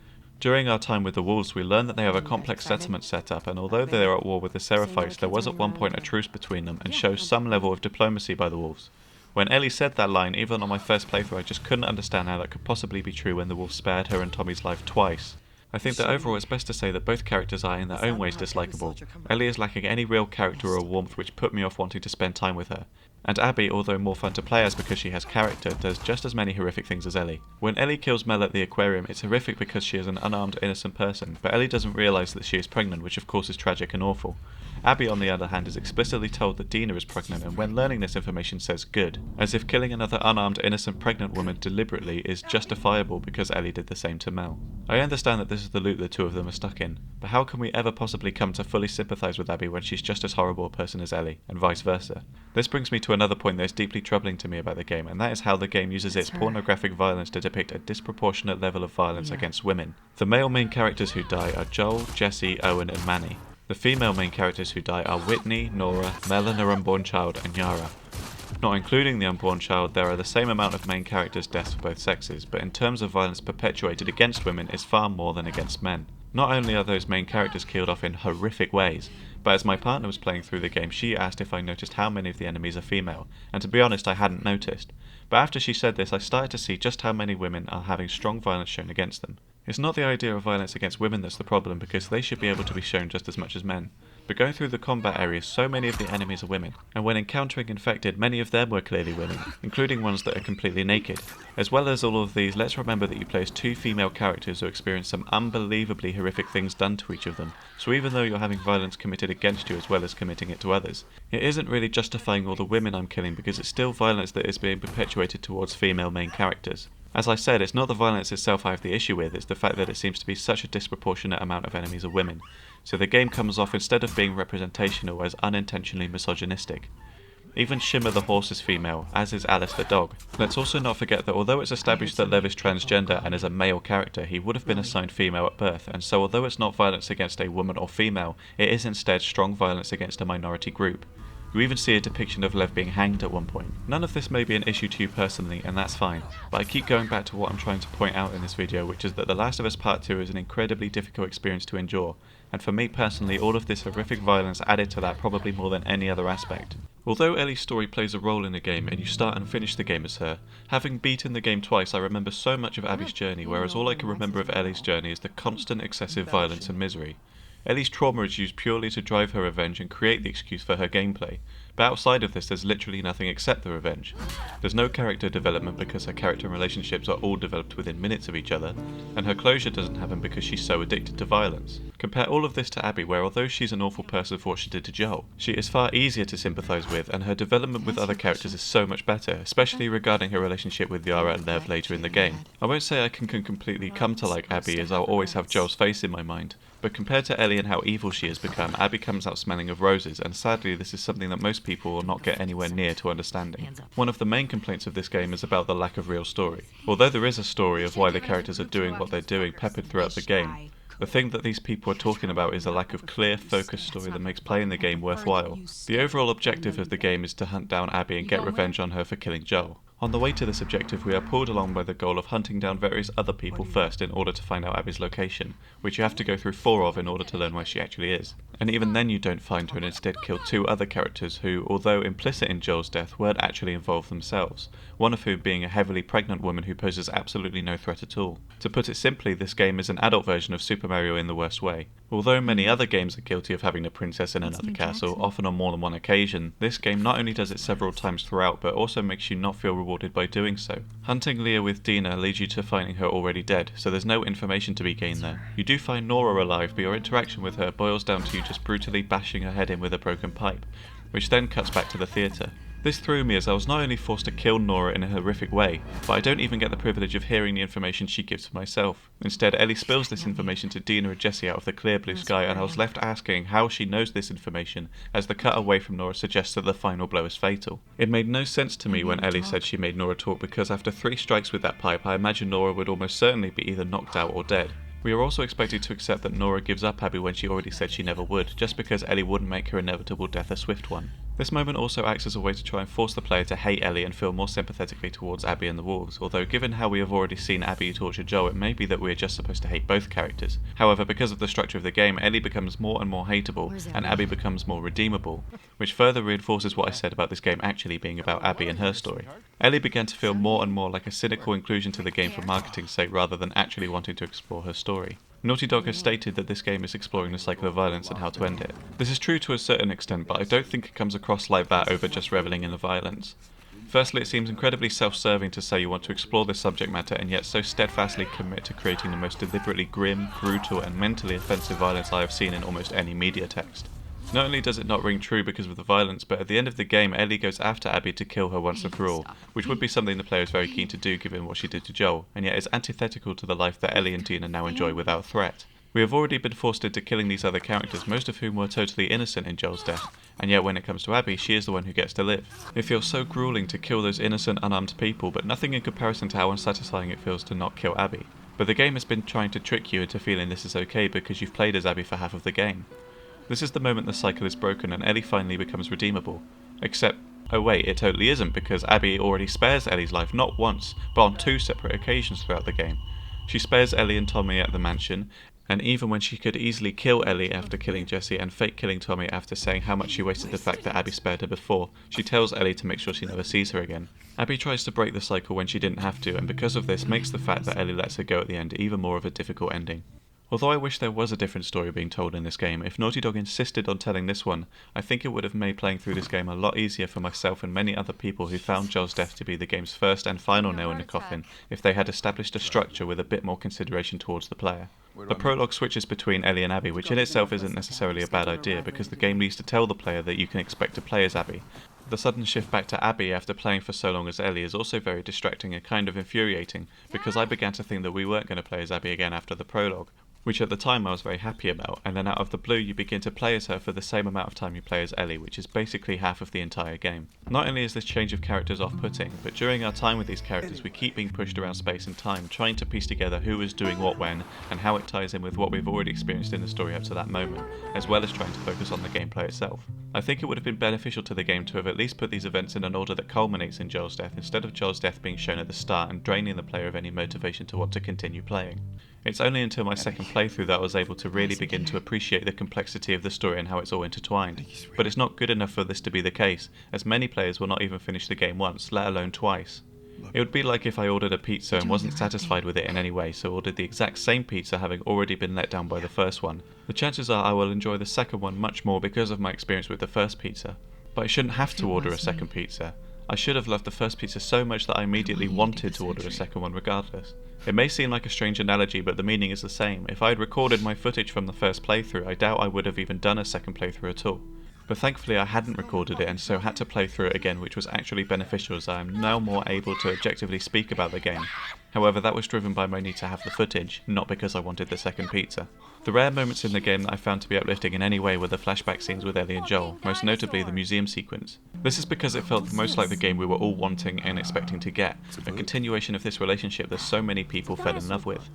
During our time with the Wolves, we learned that they have a complex settlement set up, and although they are at war with the Seraphites, there was at one point a truce between them, and shows some level of diplomacy by the Wolves. When Ellie said that line, even on my first playthrough, I just couldn't understand how that could possibly be true when the Wolves spared her and Tommy's life twice. I think that overall it's best to say that both characters are in their own ways dislikable. Ellie is lacking any real character or warmth which put me off wanting to spend time with her. And Abby, although more fun to play as because she has character, does just as many horrific things as Ellie. When Ellie kills Mel at the aquarium, it's horrific because she is an unarmed innocent person, but Ellie doesn't realise that she is pregnant, which of course is tragic and awful. Abby, on the other hand, is explicitly told that Dina is pregnant, and when learning this information says good, as if killing another unarmed innocent pregnant woman deliberately is justifiable because Ellie did the same to Mel. I understand that this is the loop the two of them are stuck in, but how can we ever possibly come to fully sympathise with Abby when she's just as horrible a person as Ellie, and vice versa? This brings me to another point that is deeply troubling to me about the game, and that is how the game uses its pornographic violence to depict a disproportionate level of violence against women. The male main characters who die are Joel, Jesse, Owen and Manny. The female main characters who die are Whitney, Nora, Mel and her unborn child, and Yara. Not including the unborn child, there are the same amount of main characters' deaths for both sexes, but in terms of violence perpetuated against women is far more than against men. Not only are those main characters killed off in horrific ways, but as my partner was playing through the game, she asked if I noticed how many of the enemies are female, and to be honest I hadn't noticed. But after she said this, I started to see just how many women are having strong violence shown against them. It's not the idea of violence against women that's the problem, because they should be able to be shown just as much as men. But going through the combat areas, so many of the enemies are women, and when encountering infected, many of them were clearly women, including ones that are completely naked. As well as all of these, let's remember that you play as two female characters who experience some unbelievably horrific things done to each of them, so even though you're having violence committed against you as well as committing it to others, it isn't really justifying all the women I'm killing because it's still violence that is being perpetuated towards female main characters. As I said, it's not the violence itself I have the issue with, it's the fact that it seems to be such a disproportionate amount of enemies are women. So the game comes off, instead of being representational, as unintentionally misogynistic. Even Shimmer the horse is female, as is Alice the dog. Let's also not forget that although it's established that Lev is transgender and is a male character, he would have been assigned female at birth, and so although it's not violence against a woman or female, it is instead strong violence against a minority group. You even see a depiction of Lev being hanged at one point. None of this may be an issue to you personally, and that's fine, but I keep going back to what I'm trying to point out in this video, which is that The Last of Us Part 2 is an incredibly difficult experience to endure, and for me personally, all of this horrific violence added to that probably more than any other aspect. Although Ellie's story plays a role in the game and you start and finish the game as her, having beaten the game twice I remember so much of Abby's journey, whereas all I can remember of Ellie's journey is the constant excessive violence and misery. Ellie's trauma is used purely to drive her revenge and create the excuse for her gameplay, but outside of this there's literally nothing except the revenge. There's no character development because her character and relationships are all developed within minutes of each other, and her closure doesn't happen because she's so addicted to violence. Compare all of this to Abby, where although she's an awful person for what she did to Joel, she is far easier to sympathise with, and her development with other characters is so much better, especially regarding her relationship with Yara and Lev later in the game. I won't say I can completely come to like Abby, as I'll always have Joel's face in my mind, but compared to Ellie and how evil she has become, Abby comes out smelling of roses, and sadly this is something that most people will not get anywhere near to understanding. One of the main complaints of this game is about the lack of real story. Although there is a story of why the characters are doing what they're doing peppered throughout the game, the thing that these people are talking about is a lack of clear, focused story that makes playing the game worthwhile. The overall objective of the game is to hunt down Abby and get revenge on her for killing Joel. On the way to this objective, we are pulled along by the goal of hunting down various other people first in order to find out Abby's location, which you have to go through 4 of in order to learn where she actually is. And even then you don't find her and instead kill 2 other characters who, although implicit in Joel's death, weren't actually involved themselves, one of whom being a heavily pregnant woman who poses absolutely no threat at all. To put it simply, this game is an adult version of Super Mario in the worst way. Although many other games are guilty of having a princess in another castle, often on more than one occasion, this game not only does it several times throughout, but also makes you not feel rewarded by doing so. Hunting Leah with Dina leads you to finding her already dead, so there's no information to be gained there. You do find Nora alive, but your interaction with her boils down to you just brutally bashing her head in with a broken pipe, which then cuts back to the theatre. This threw me as I was not only forced to kill Nora in a horrific way, but I don't even get the privilege of hearing the information she gives for myself. Instead, Ellie spills this information to Dina and Jesse out of the clear blue sky, and I was left asking how she knows this information, as the cut away from Nora suggests that the final blow is fatal. It made no sense to me when Ellie said she made Nora talk, because after 3 strikes with that pipe, I imagine Nora would almost certainly be either knocked out or dead. We are also expected to accept that Nora gives up Abby when she already said she never would, just because Ellie wouldn't make her inevitable death a swift one. This moment also acts as a way to try and force the player to hate Ellie and feel more sympathetically towards Abby and the wolves, although given how we have already seen Abby torture Joel, it may be that we are just supposed to hate both characters. However, because of the structure of the game, Ellie becomes more and more hateable, and Abby becomes more redeemable, which further reinforces what I said about this game actually being about Abby and her story. Ellie began to feel more and more like a cynical inclusion to the game for marketing's sake rather than actually wanting to explore her story. Naughty Dog has stated that this game is exploring the cycle of violence and how to end it. This is true to a certain extent, but I don't think it comes across like that over just reveling in the violence. Firstly, it seems incredibly self-serving to say you want to explore this subject matter and yet so steadfastly commit to creating the most deliberately grim, brutal and mentally offensive violence I have seen in almost any media text. Not only does it not ring true because of the violence, but at the end of the game Ellie goes after Abby to kill her once and for all, which would be something the player is very keen to do given what she did to Joel, and yet is antithetical to the life that Ellie and Dina now enjoy without threat. We have already been forced into killing these other characters, most of whom were totally innocent in Joel's death, and yet when it comes to Abby, she is the one who gets to live. It feels so grueling to kill those innocent, unarmed people, but nothing in comparison to how unsatisfying it feels to not kill Abby. But the game has been trying to trick you into feeling this is okay because you've played as Abby for half of the game. This is the moment the cycle is broken and Ellie finally becomes redeemable. Except, oh wait, it totally isn't, because Abby already spares Ellie's life not once, but on 2 separate occasions throughout the game. She spares Ellie and Tommy at the mansion, and even when she could easily kill Ellie after killing Jesse and fake killing Tommy after saying how much she wasted the fact that Abby spared her before, she tells Ellie to make sure she never sees her again. Abby tries to break the cycle when she didn't have to, and because of this makes the fact that Ellie lets her go at the end even more of a difficult ending. Although I wish there was a different story being told in this game, if Naughty Dog insisted on telling this one, I think it would have made playing through this game a lot easier for myself and many other people who found Joel's death to be the game's first and final nail in the coffin if they had established a structure with a bit more consideration towards the player. The prologue switches between Ellie and Abby, which in itself isn't necessarily a bad idea because the game needs to tell the player that you can expect to play as Abby. The sudden shift back to Abby after playing for so long as Ellie is also very distracting and kind of infuriating because I began to think that we weren't going to play as Abby again after the prologue, which at the time I was very happy about, and then out of the blue you begin to play as her for the same amount of time you play as Ellie, which is basically half of the entire game. Not only is this change of characters off-putting, but during our time with these characters we keep being pushed around space and time, trying to piece together who was doing what when, and how it ties in with what we've already experienced in the story up to that moment, as well as trying to focus on the gameplay itself. I think it would have been beneficial to the game to have at least put these events in an order that culminates in Joel's death, instead of Joel's death being shown at the start and draining the player of any motivation to want to continue playing. It's only until my second playthrough that I was able to really begin to appreciate the complexity of the story and how it's all intertwined. But it's not good enough for this to be the case, as many players will not even finish the game once, let alone twice. It would be like if I ordered a pizza and wasn't satisfied with it in any way, so ordered the exact same pizza having already been let down by the first one. The chances are I will enjoy the second one much more because of my experience with the first pizza. But I shouldn't have to order a second pizza. I should have loved the first pizza so much that I immediately wanted to order a second one regardless. It may seem like a strange analogy, but the meaning is the same. If I had recorded my footage from the first playthrough, I doubt I would have even done a second playthrough at all. But thankfully I hadn't recorded it and so had to play through it again, which was actually beneficial as I am now more able to objectively speak about the game. However, that was driven by my need to have the footage, not because I wanted the second pizza. The rare moments in the game that I found to be uplifting in any way were the flashback scenes with Ellie and Joel, most notably the museum sequence. This is because it felt most like the game we were all wanting and expecting to get, a continuation of this relationship that so many people fell in love with.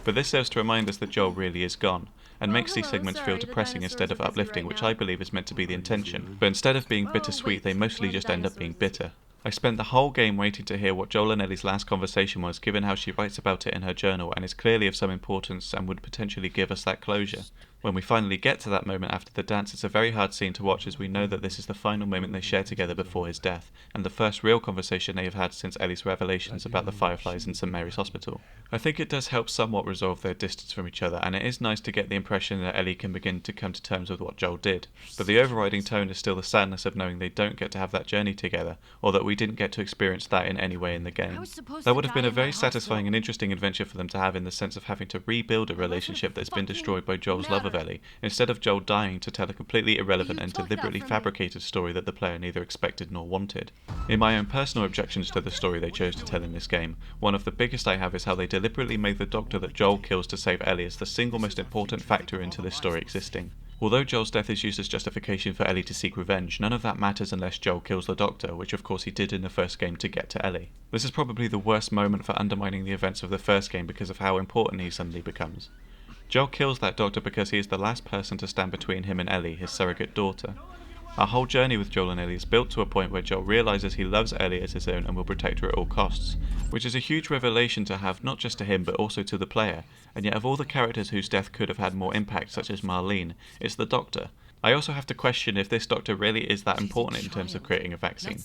But this serves to remind us that Joel really is gone, and makes these segments feel depressing instead of uplifting, which I believe is meant to be the intention. But instead of being bittersweet, they mostly just end up being bitter. I spent the whole game waiting to hear what Joel and Ellie's last conversation was, given how she writes about it in her journal and is clearly of some importance and would potentially give us that closure. When we finally get to that moment after the dance, it's a very hard scene to watch as we know that this is the final moment they share together before his death, and the first real conversation they have had since Ellie's revelations about the Fireflies in St Mary's Hospital. I think it does help somewhat resolve their distance from each other, and it is nice to get the impression that Ellie can begin to come to terms with what Joel did, but the overriding tone is still the sadness of knowing they don't get to have that journey together, or that we didn't get to experience that in any way in the game. That would have been a very satisfying and interesting adventure for them to have, in the sense of having to rebuild a relationship that's been destroyed by Joel's love of Ellie, instead of Joel dying to tell a completely irrelevant and deliberately fabricated story that the player neither expected nor wanted. In my own personal objections to the story they chose to tell in this game, one of the biggest I have is how they deliberately made the doctor that Joel kills to save Ellie as the single most important factor into this story existing. Although Joel's death is used as justification for Ellie to seek revenge, none of that matters unless Joel kills the doctor, which of course he did in the first game to get to Ellie. This is probably the worst moment for undermining the events of the first game because of how important he suddenly becomes. Joel kills that doctor because he is the last person to stand between him and Ellie, his surrogate daughter. Our whole journey with Joel and Ellie is built to a point where Joel realises he loves Ellie as his own and will protect her at all costs, which is a huge revelation to have not just to him but also to the player, and yet of all the characters whose death could have had more impact, such as Marlene, it's the Doctor. I also have to question if this Doctor really is that important in terms of creating a vaccine.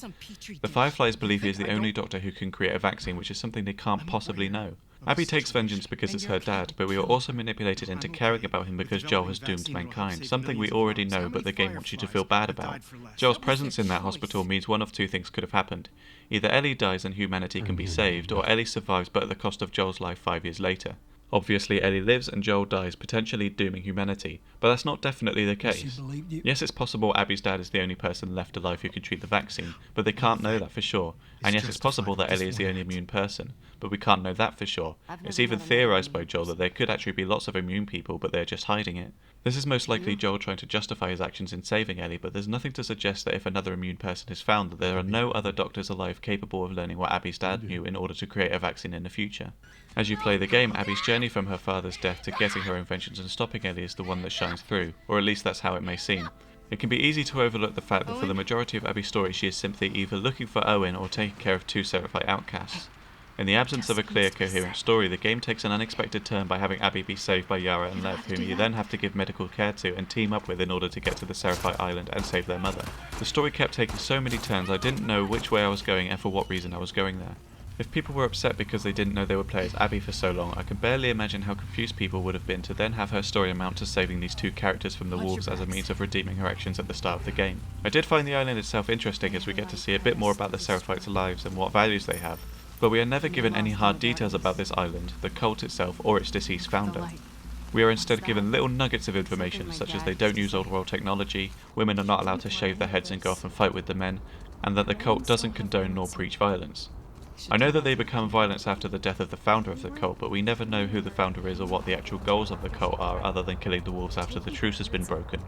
The Fireflies believe he is the only Doctor who can create a vaccine, which is something they can't possibly know. Abby takes vengeance because it's her dad, but we are also manipulated into caring about him because Joel has doomed mankind, something we already know but the game wants you to feel bad about. Joel's presence in that hospital means one of two things could have happened. Either Ellie dies and humanity can be saved, or Ellie survives but at the cost of Joel's life 5 years later. Obviously, Ellie lives and Joel dies, potentially dooming humanity, but that's not definitely the case. Yes, it's possible Abby's dad is the only person left alive who can treat the vaccine, but they can't know that for sure. And yes, it's possible that Ellie is the only immune person, but we can't know that for sure. It's even theorised by Joel that there could actually be lots of immune people, but they're just hiding it. This is most likely Joel trying to justify his actions in saving Ellie, but there's nothing to suggest that if another immune person is found, that there are no other doctors alive capable of learning what Abby's dad knew in order to create a vaccine in the future. As you play the game, Abby's journey from her father's death to getting her inventions and stopping Ellie is the one that shines through, or at least that's how it may seem. It can be easy to overlook the fact that for the majority of Abby's story she is simply either looking for Owen or taking care of two Seraphite outcasts. In the absence of a clear, coherent story, the game takes an unexpected turn by having Abby be saved by Yara and Lev, whom you then have to give medical care to and team up with in order to get to the Seraphite Island and save their mother. The story kept taking so many turns I didn't know which way I was going and for what reason I was going there. If people were upset because they didn't know they would play as Abby for so long, I can barely imagine how confused people would have been to then have her story amount to saving these two characters from the wolves as a means of redeeming her actions at the start of the game. I did find the island itself interesting as we get to see a bit more about the Seraphites' lives and what values they have, but we are never given any hard details about this island, the cult itself, or its deceased founder. We are instead given little nuggets of information, such as they don't use old world technology, women are not allowed to shave their heads and go off and fight with the men, and that the cult doesn't condone nor preach violence. I know that they become violent after the death of the founder of the cult, but we never know who the founder is or what the actual goals of the cult are other than killing the wolves after the truce has been broken.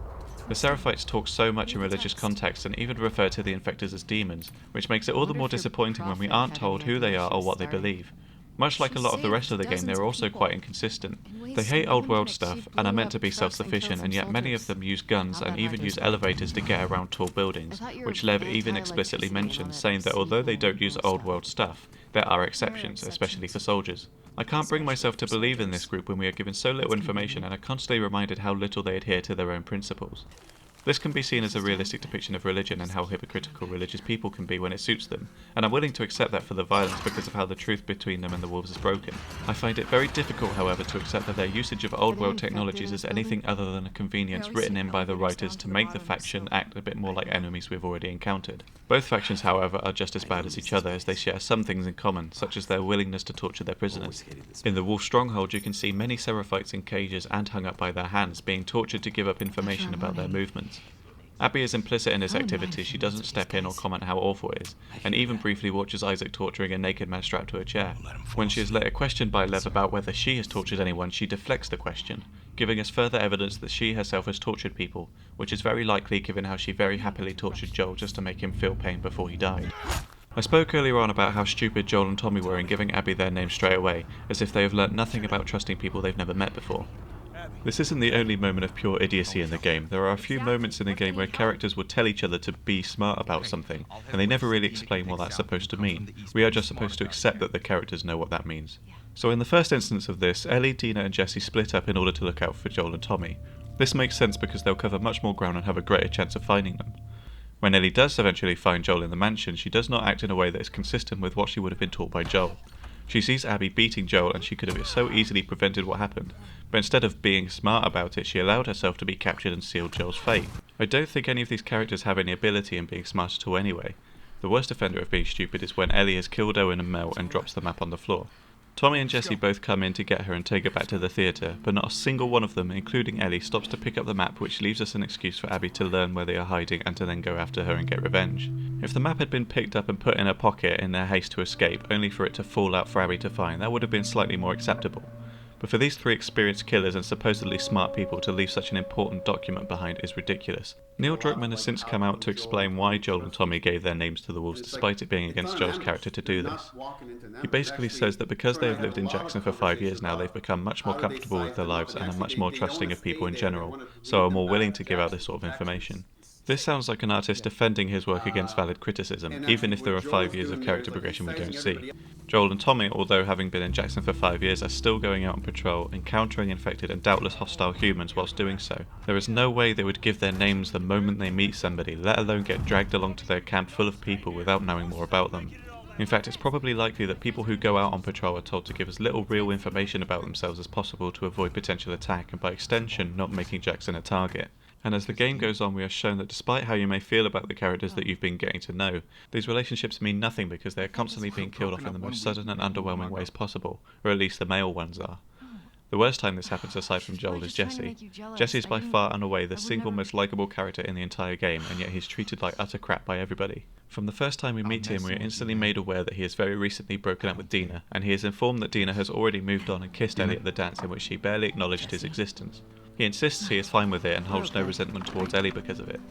The Seraphites talk so much in religious contexts and even refer to the infectors as demons, which makes it all the more disappointing when we aren't told who they are or what they believe. Much like a lot of the rest of the game, they are also quite inconsistent. They hate old world stuff and are meant to be self-sufficient, and yet many of them use guns and even use elevators to get around tall buildings, which Lev even explicitly mentions, saying that although they don't use old world stuff, there are exceptions, especially for soldiers. I can't bring myself to believe in this group when we are given so little information and are constantly reminded how little they adhere to their own principles. This can be seen as a realistic depiction of religion and how hypocritical religious people can be when it suits them, and I'm willing to accept that for the violence because of how the truth between them and the wolves is broken. I find it very difficult, however, to accept that their usage of old world technologies is anything other than a convenience written in by the writers to make the faction act a bit more like enemies we've already encountered. Both factions, however, are just as bad as each other, as they share some things in common, such as their willingness to torture their prisoners. In the Wolf Stronghold you can see many Seraphites in cages and hung up by their hands, being tortured to give up information about their movements. Abby is implicit in this activity. She doesn't step in or comment how awful it is, and even briefly watches Isaac torturing a naked man strapped to a chair. When she is later questioned by Lev about whether she has tortured anyone, she deflects the question, giving us further evidence that she herself has tortured people, which is very likely given how she very happily tortured Joel just to make him feel pain before he died. I spoke earlier on about how stupid Joel and Tommy were in giving Abby their name straight away, as if they have learnt nothing about trusting people they've never met before. This isn't the only moment of pure idiocy in the game. There are a few moments in the game where characters will tell each other to be smart about something, and they never really explain what that's supposed to mean. We are just supposed to accept that the characters know what that means. So in the first instance of this, Ellie, Dina and Jesse split up in order to look out for Joel and Tommy. This makes sense because they'll cover much more ground and have a greater chance of finding them. When Ellie does eventually find Joel in the mansion, she does not act in a way that is consistent with what she would have been taught by Joel. She sees Abby beating Joel and she could have so easily prevented what happened, but instead of being smart about it, she allowed herself to be captured and sealed Joel's fate. I don't think any of these characters have any ability in being smart at all anyway. The worst offender of being stupid is when Ellie has killed Owen and Mel and drops the map on the floor. Tommy and Jesse both come in to get her and take her back to the theatre, but not a single one of them, including Ellie, stops to pick up the map, which leaves us an excuse for Abby to learn where they are hiding and to then go after her and get revenge. If the map had been picked up and put in her pocket in their haste to escape, only for it to fall out for Abby to find, that would have been slightly more acceptable. But for these three experienced killers and supposedly smart people to leave such an important document behind is ridiculous. Neil Druckmann has since come out to explain why Joel and Tommy gave their names to the wolves despite it being against Joel's character to do this. He basically says that because they have lived in Jackson for 5 years now, they've become much more comfortable with their lives and are much more trusting of people in general, so are more willing to give out this sort of information. This sounds like an artist defending his work against valid criticism, even if there are 5 years of character progression we don't see. Joel and Tommy, although having been in Jackson for 5 years, are still going out on patrol, encountering infected and doubtless hostile humans whilst doing so. There is no way they would give their names the moment they meet somebody, let alone get dragged along to their camp full of people without knowing more about them. In fact, it's probably likely that people who go out on patrol are told to give as little real information about themselves as possible to avoid potential attack and by extension not making Jackson a target. And as the game goes on, we are shown that despite how you may feel about the characters that you've been getting to know, these relationships mean nothing because they are constantly being killed off in the most sudden and underwhelming ways possible, or at least the male ones are. The worst time this happens aside from Joel is Jesse. Jesse is by far and away the single most likeable character in the entire game, and yet he's treated like utter crap by everybody. From the first time we meet him, we are instantly made aware that he has very recently broken up with Dina, and he is informed that Dina has already moved on and kissed Ellie at the dance in which she barely acknowledged his existence. He insists he is fine with it and holds no resentment towards Ellie because of it.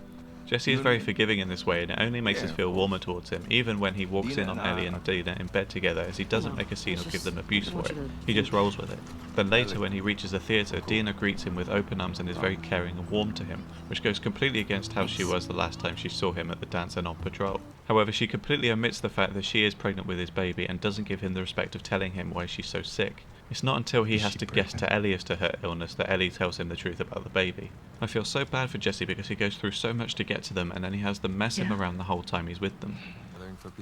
Jesse is very forgiving in this way, and it only makes us feel warmer towards him, even when he walks in on Ellie and Dina in bed together, as he doesn't make a scene or give them abuse for it. He just rolls with it. Then later, when he reaches the theatre, Dina greets him with open arms and is very caring and warm to him, which goes completely against how she was the last time she saw him at the dance and on patrol. However, she completely omits the fact that she is pregnant with his baby and doesn't give him the respect of telling him why she's so sick. It's not until he has to guess to Ellie as to her illness that Ellie tells him the truth about the baby. I feel so bad for Jesse because he goes through so much to get to them and then he has them mess him around the whole time he's with them.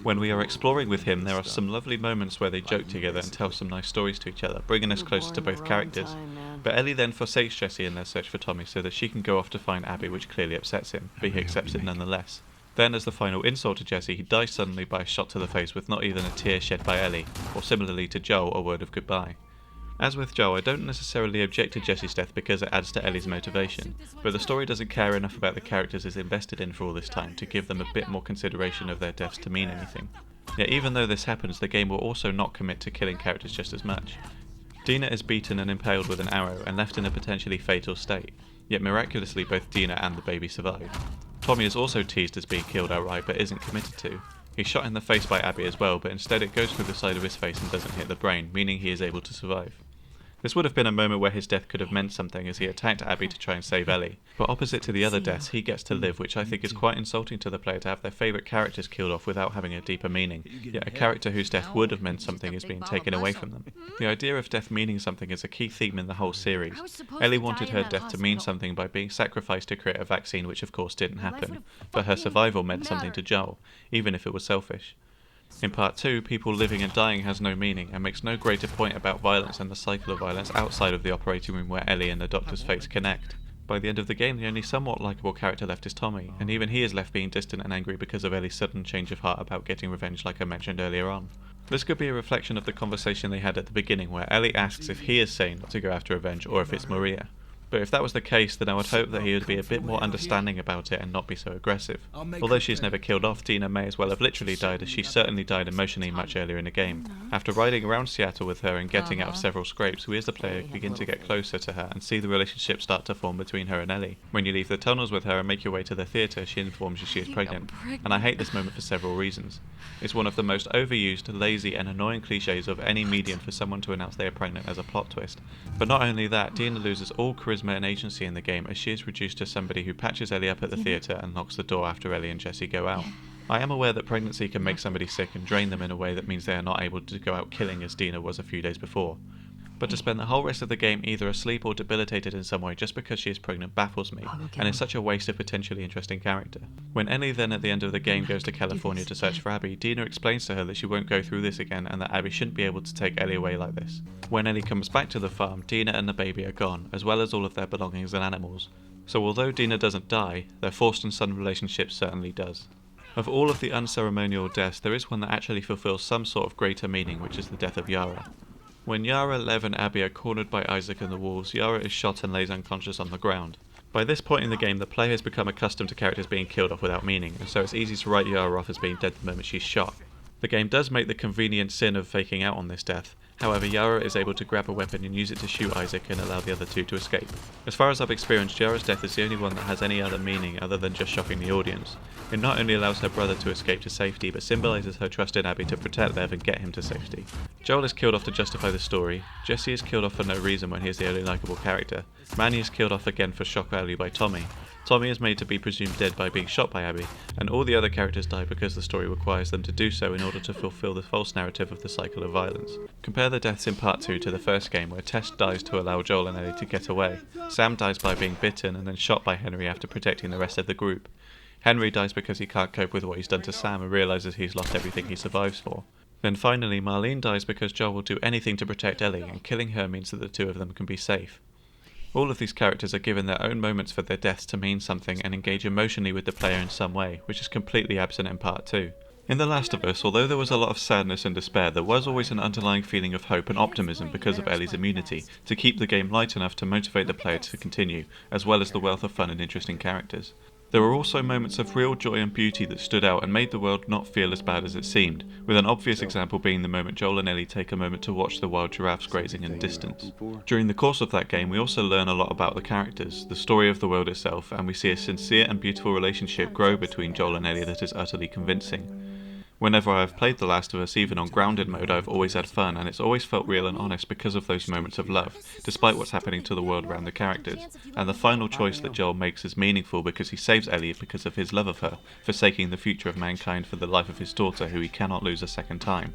When we are exploring with him, there are some lovely moments where they joke together and tell some nice stories to each other, bringing us closer to both characters. But Ellie then forsakes Jesse in their search for Tommy so that she can go off to find Abby, which clearly upsets him, but he accepts it nonetheless. Then, as the final insult to Jesse, he dies suddenly by a shot to the face with not even a tear shed by Ellie, or similarly to Joel, a word of goodbye. As with Joel, I don't necessarily object to Jesse's death because it adds to Ellie's motivation, but the story doesn't care enough about the characters it's invested in for all this time to give them a bit more consideration of their deaths to mean anything. Yet even though this happens, the game will also not commit to killing characters just as much. Dina is beaten and impaled with an arrow and left in a potentially fatal state, yet miraculously both Dina and the baby survive. Tommy is also teased as being killed outright but isn't committed to. He's shot in the face by Abby as well, but instead it goes through the side of his face and doesn't hit the brain, meaning he is able to survive. This would have been a moment where his death could have meant something as he attacked Abby to try and save Ellie, but opposite to the other deaths, he gets to live, which I think is quite insulting to the player to have their favourite characters killed off without having a deeper meaning, yet a character whose death would have meant something is being taken away from them. The idea of death meaning something is a key theme in the whole series. Ellie wanted her death to mean something by being sacrificed to create a vaccine, which of course didn't happen, but her survival meant something to Joel, even if it was selfish. In Part 2, people living and dying has no meaning and makes no greater point about violence and the cycle of violence outside of the operating room where Ellie and the Doctor's fates connect. By the end of the game, the only somewhat likeable character left is Tommy, and even he is left being distant and angry because of Ellie's sudden change of heart about getting revenge like I mentioned earlier on. This could be a reflection of the conversation they had at the beginning where Ellie asks if he is sane not to go after revenge or if it's Maria. But if that was the case, then I would hope that he would be a bit more understanding about it and not be so aggressive. Although she's never killed off, Dina may as well have literally died, as she certainly died emotionally much earlier in the game. After riding around Seattle with her and getting out of several scrapes, we as the player begin to get closer to her and see the relationship start to form between her and Ellie. When you leave the tunnels with her and make your way to the theatre, she informs you she is pregnant, and I hate this moment for several reasons. It's one of the most overused, lazy and annoying cliches of any medium for someone to announce they are pregnant as a plot twist. But not only that, Dina loses all charisma and agency in the game as she is reduced to somebody who patches Ellie up at the theatre and locks the door after Ellie and Jesse go out. I am aware that pregnancy can make somebody sick and drain them in a way that means they are not able to go out killing as Dina was a few days before. But to spend the whole rest of the game either asleep or debilitated in some way just because she is pregnant baffles me, and is such a waste of potentially interesting character. When Ellie then at the end of the game goes to California to search for Abby, Dina explains to her that she won't go through this again and that Abby shouldn't be able to take Ellie away like this. When Ellie comes back to the farm, Dina and the baby are gone, as well as all of their belongings and animals. So although Dina doesn't die, their forced and son relationship certainly does. Of all of the unceremonial deaths, there is one that actually fulfills some sort of greater meaning, which is the death of Yara. When Yara, Lev and Abby are cornered by Isaac and the wolves, Yara is shot and lays unconscious on the ground. By this point in the game, the player has become accustomed to characters being killed off without meaning, and so it's easy to write Yara off as being dead the moment she's shot. The game does make the convenient sin of faking out on this death. However, Yara is able to grab a weapon and use it to shoot Isaac and allow the other two to escape. As far as I've experienced, Yara's death is the only one that has any other meaning other than just shocking the audience. It not only allows her brother to escape to safety, but symbolises her trust in Abby to protect Lev and get him to safety. Joel is killed off to justify the story, Jesse is killed off for no reason when he is the only likeable character, Manny is killed off again for shock value by Tommy, Tommy is made to be presumed dead by being shot by Abby, and all the other characters die because the story requires them to do so in order to fulfill the false narrative of the cycle of violence. Compare the deaths in Part 2 to the first game, where Tess dies to allow Joel and Ellie to get away. Sam dies by being bitten and then shot by Henry after protecting the rest of the group. Henry dies because he can't cope with what he's done to Sam and realises he's lost everything he survives for. Then finally, Marlene dies because Joel will do anything to protect Ellie, and killing her means that the two of them can be safe. All of these characters are given their own moments for their deaths to mean something and engage emotionally with the player in some way, which is completely absent in Part 2. In The Last of Us, although there was a lot of sadness and despair, there was always an underlying feeling of hope and optimism because of Ellie's immunity, to keep the game light enough to motivate the player to continue, as well as the wealth of fun and interesting characters. There were also moments of real joy and beauty that stood out and made the world not feel as bad as it seemed, with an obvious example being the moment Joel and Ellie take a moment to watch the wild giraffes grazing in the distance. During the course of that game, we also learn a lot about the characters, the story of the world itself, and we see a sincere and beautiful relationship grow between Joel and Ellie that is utterly convincing. Whenever I have played The Last of Us, even on grounded mode, I have always had fun, and it's always felt real and honest because of those moments of love, despite what's happening to the world around the characters. And the final choice that Joel makes is meaningful because he saves Ellie because of his love of her, forsaking the future of mankind for the life of his daughter, who he cannot lose a second time.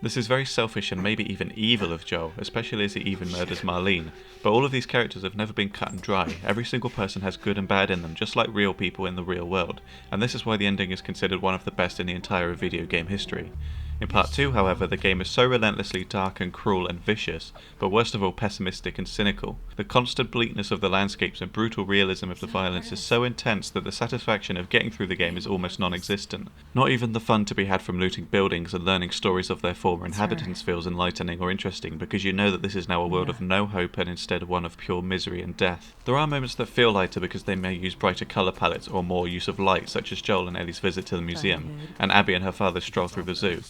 This is very selfish and maybe even evil of Joel, especially as he even murders Marlene, but all of these characters have never been cut and dry. Every single person has good and bad in them, just like real people in the real world, and this is why the ending is considered one of the best in the entire video game history. In Part 2, however, the game is so relentlessly dark and cruel and vicious, but worst of all pessimistic and cynical. The constant bleakness of the landscapes and brutal realism of the violence is so intense that the satisfaction of getting through the game is almost non-existent. Not even the fun to be had from looting buildings and learning stories of their former inhabitants feels enlightening or interesting, because you know that this is now a world of no hope and instead one of pure misery and death. There are moments that feel lighter because they may use brighter colour palettes or more use of light, such as Joel and Ellie's visit to the museum, and Abby and her father's stroll through the zoo.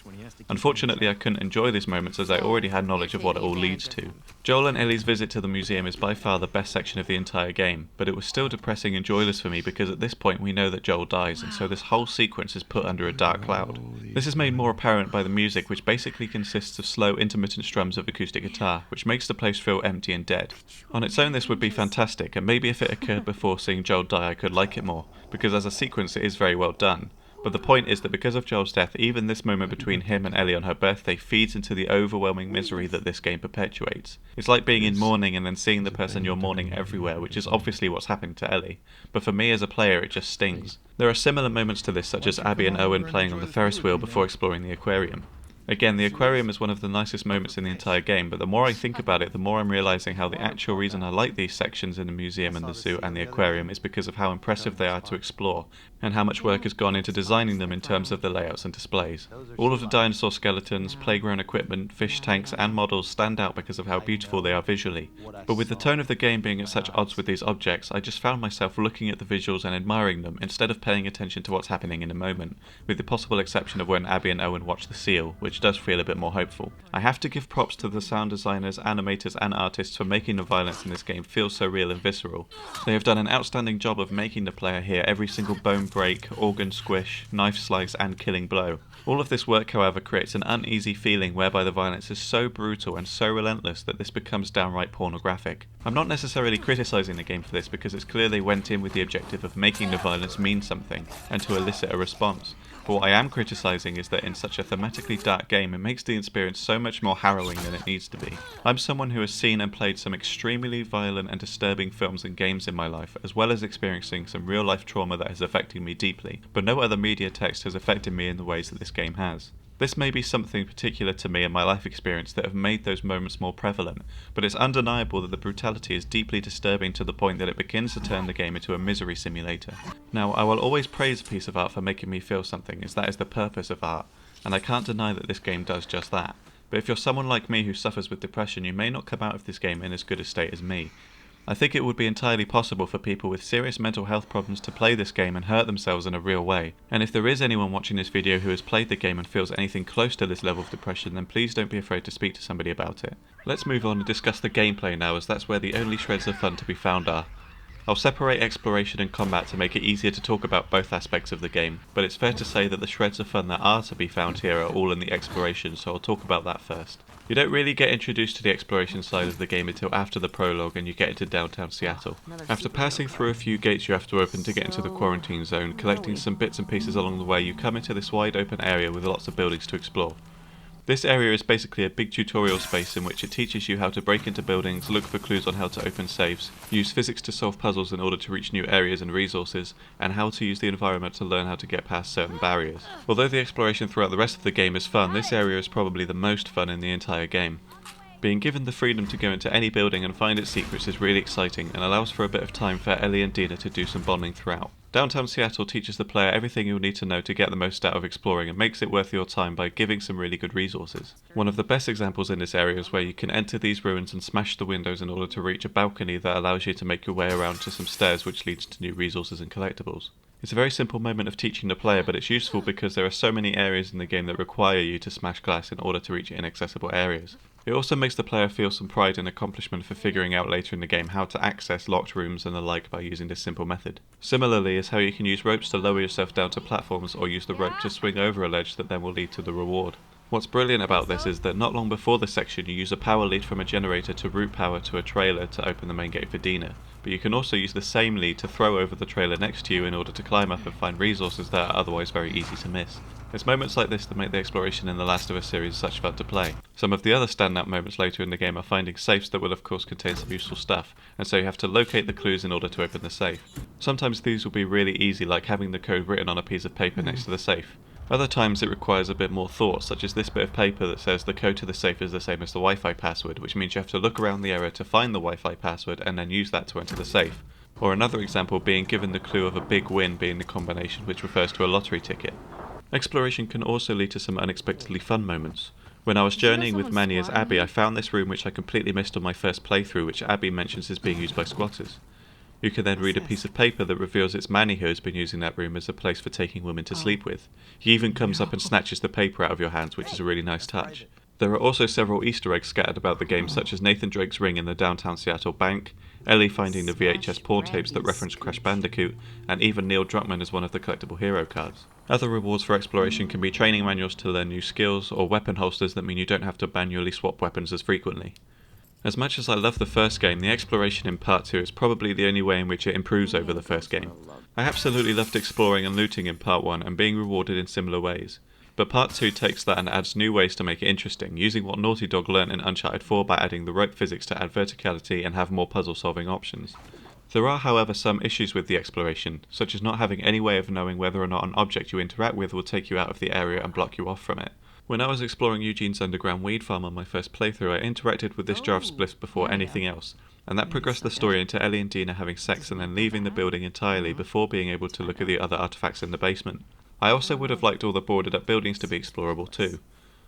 Unfortunately, I couldn't enjoy these moments as I already had knowledge of what it all leads to. Joel and Ellie's visit to the museum is by far the best section of the entire game, but it was still depressing and joyless for me because at this point we know that Joel dies, and so this whole sequence is put under a dark cloud. This is made more apparent by the music, which basically consists of slow, intermittent strums of acoustic guitar, which makes the place feel empty and dead. On its own this would be fantastic, and maybe if it occurred before seeing Joel die I could like it more, because as a sequence it is very well done. But the point is that because of Joel's death, even this moment between him and Ellie on her birthday feeds into the overwhelming misery that this game perpetuates. It's like being in mourning and then seeing the person you're mourning everywhere, which is obviously what's happening to Ellie. But for me as a player, it just stings. There are similar moments to this, such as Abby and Owen playing on the Ferris wheel before exploring the aquarium. Again, the aquarium is one of the nicest moments in the entire game, but the more I think about it, the more I'm realising how the actual reason I like these sections in the museum and the zoo and the aquarium is because of how impressive they are to explore, and how much work has gone into designing them in terms of the layouts and displays. All of the dinosaur skeletons, playground equipment, fish tanks and models stand out because of how beautiful they are visually. But with the tone of the game being at such odds with these objects, I just found myself looking at the visuals and admiring them instead of paying attention to what's happening in a moment, with the possible exception of when Abby and Owen watch the seal, which does feel a bit more hopeful. I have to give props to the sound designers, animators and artists for making the violence in this game feel so real and visceral. They have done an outstanding job of making the player hear every single bone break, organ squish, knife slice and killing blow. All of this work, however, creates an uneasy feeling whereby the violence is so brutal and so relentless that this becomes downright pornographic. I'm not necessarily criticising the game for this because it's clear they went in with the objective of making the violence mean something and to elicit a response. But what I am criticising is that in such a thematically dark game it makes the experience so much more harrowing than it needs to be. I'm someone who has seen and played some extremely violent and disturbing films and games in my life, as well as experiencing some real life trauma that has affected me deeply, but no other media text has affected me in the ways that this game has. This may be something particular to me and my life experience that have made those moments more prevalent, but it's undeniable that the brutality is deeply disturbing to the point that it begins to turn the game into a misery simulator. Now, I will always praise a piece of art for making me feel something, as that is the purpose of art, and I can't deny that this game does just that. But if you're someone like me who suffers with depression, you may not come out of this game in as good a state as me. I think it would be entirely possible for people with serious mental health problems to play this game and hurt themselves in a real way. And if there is anyone watching this video who has played the game and feels anything close to this level of depression, then please don't be afraid to speak to somebody about it. Let's move on and discuss the gameplay now, as that's where the only shreds of fun to be found are. I'll separate exploration and combat to make it easier to talk about both aspects of the game, but it's fair to say that the shreds of fun that are to be found here are all in the exploration, so I'll talk about that first. You don't really get introduced to the exploration side of the game until after the prologue and you get into downtown Seattle. After passing through a few gates you have to open to get into the quarantine zone, collecting some bits and pieces along the way, you come into this wide open area with lots of buildings to explore. This area is basically a big tutorial space in which it teaches you how to break into buildings, look for clues on how to open safes, use physics to solve puzzles in order to reach new areas and resources, and how to use the environment to learn how to get past certain barriers. Although the exploration throughout the rest of the game is fun, this area is probably the most fun in the entire game. Being given the freedom to go into any building and find its secrets is really exciting and allows for a bit of time for Ellie and Dina to do some bonding throughout. Downtown Seattle teaches the player everything you'll need to know to get the most out of exploring and makes it worth your time by giving some really good resources. One of the best examples in this area is where you can enter these ruins and smash the windows in order to reach a balcony that allows you to make your way around to some stairs which leads to new resources and collectibles. It's a very simple moment of teaching the player, but it's useful because there are so many areas in the game that require you to smash glass in order to reach inaccessible areas. It also makes the player feel some pride and accomplishment for figuring out later in the game how to access locked rooms and the like by using this simple method. Similarly is how you can use ropes to lower yourself down to platforms or use the rope to swing over a ledge that then will lead to the reward. What's brilliant about this is that not long before this section you use a power lead from a generator to route power to a trailer to open the main gate for Dina, but you can also use the same lead to throw over the trailer next to you in order to climb up and find resources that are otherwise very easy to miss. It's moments like this that make the exploration in the Last of Us series such fun to play. Some of the other standout moments later in the game are finding safes that will of course contain some useful stuff, and so you have to locate the clues in order to open the safe. Sometimes these will be really easy, like having the code written on a piece of paper next to the safe. Other times it requires a bit more thought, such as this bit of paper that says the code to the safe is the same as the Wi-Fi password, which means you have to look around the area to find the Wi-Fi password and then use that to enter the safe. Or another example being given the clue of a big win being the combination which refers to a lottery ticket. Exploration can also lead to some unexpectedly fun moments. When I was journeying with Manny as Abby, I found this room which I completely missed on my first playthrough, which Abby mentions is being used by squatters. You can then read a piece of paper that reveals it's Manny who has been using that room as a place for taking women to sleep with. He even comes up and snatches the paper out of your hands, which is a really nice touch. There are also several Easter eggs scattered about the game, such as Nathan Drake's ring in the downtown Seattle bank, Ellie finding the VHS porn tapes that reference Crash Bandicoot, and even Neil Druckmann as one of the collectible hero cards. Other rewards for exploration can be training manuals to learn new skills, or weapon holsters that mean you don't have to manually swap weapons as frequently. As much as I love the first game, the exploration in Part 2 is probably the only way in which it improves over the first game. I absolutely loved exploring and looting in Part 1 and being rewarded in similar ways. But Part 2 takes that and adds new ways to make it interesting, using what Naughty Dog learnt in Uncharted 4 by adding the rope physics to add verticality and have more puzzle solving options. There are however some issues with the exploration, such as not having any way of knowing whether or not an object you interact with will take you out of the area and block you off from it. When I was exploring Eugene's underground weed farm on my first playthrough, I interacted with this jar of spliffs before anything else, and that progressed the story into Ellie and Dina having sex and then leaving the building entirely before being able to look at the other artifacts in the basement. I also would have liked all the boarded up buildings to be explorable too.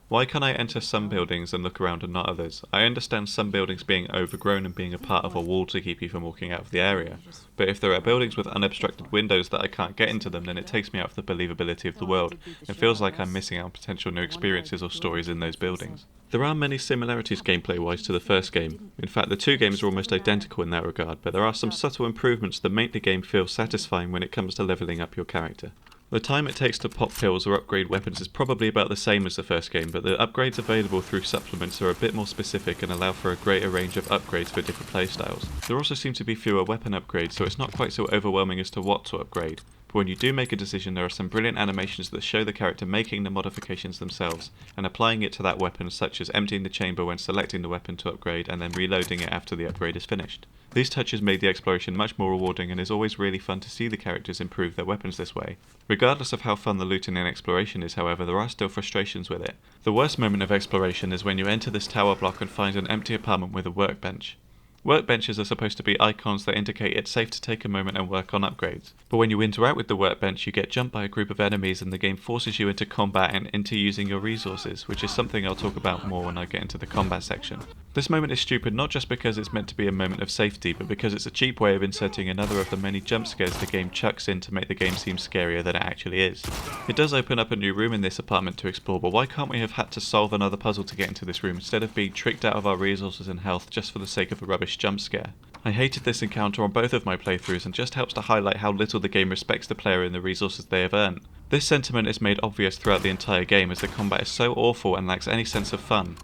Why can't I enter some buildings and look around and not others? I understand some buildings being overgrown and being a part of a wall to keep you from walking out of the area, but if there are buildings with unobstructed windows that I can't get into them, then it takes me out of the believability of the world. It feels like I'm missing out on potential new experiences or stories in those buildings. There are many similarities gameplay-wise to the first game. In fact, the two games are almost identical in that regard, but there are some subtle improvements that make the game feel satisfying when it comes to leveling up your character. The time it takes to pop pills or upgrade weapons is probably about the same as the first game, but the upgrades available through supplements are a bit more specific and allow for a greater range of upgrades for different playstyles. There also seem to be fewer weapon upgrades, so it's not quite so overwhelming as to what to upgrade. But when you do make a decision, there are some brilliant animations that show the character making the modifications themselves and applying it to that weapon, such as emptying the chamber when selecting the weapon to upgrade and then reloading it after the upgrade is finished. These touches made the exploration much more rewarding, and it's always really fun to see the characters improve their weapons this way. Regardless of how fun the looting and exploration is, however, there are still frustrations with it. The worst moment of exploration is when you enter this tower block and find an empty apartment with a workbench. Workbenches are supposed to be icons that indicate it's safe to take a moment and work on upgrades. But when you interact with the workbench, you get jumped by a group of enemies and the game forces you into combat and into using your resources, which is something I'll talk about more when I get into the combat section. This moment is stupid not just because it's meant to be a moment of safety, but because it's a cheap way of inserting another of the many jump scares the game chucks in to make the game seem scarier than it actually is. It does open up a new room in this apartment to explore, but why can't we have had to solve another puzzle to get into this room instead of being tricked out of our resources and health just for the sake of a rubbish jump scare? I hated this encounter on both of my playthroughs and just helps to highlight how little the game respects the player and the resources they have earned. This sentiment is made obvious throughout the entire game as the combat is so awful and lacks any sense of fun.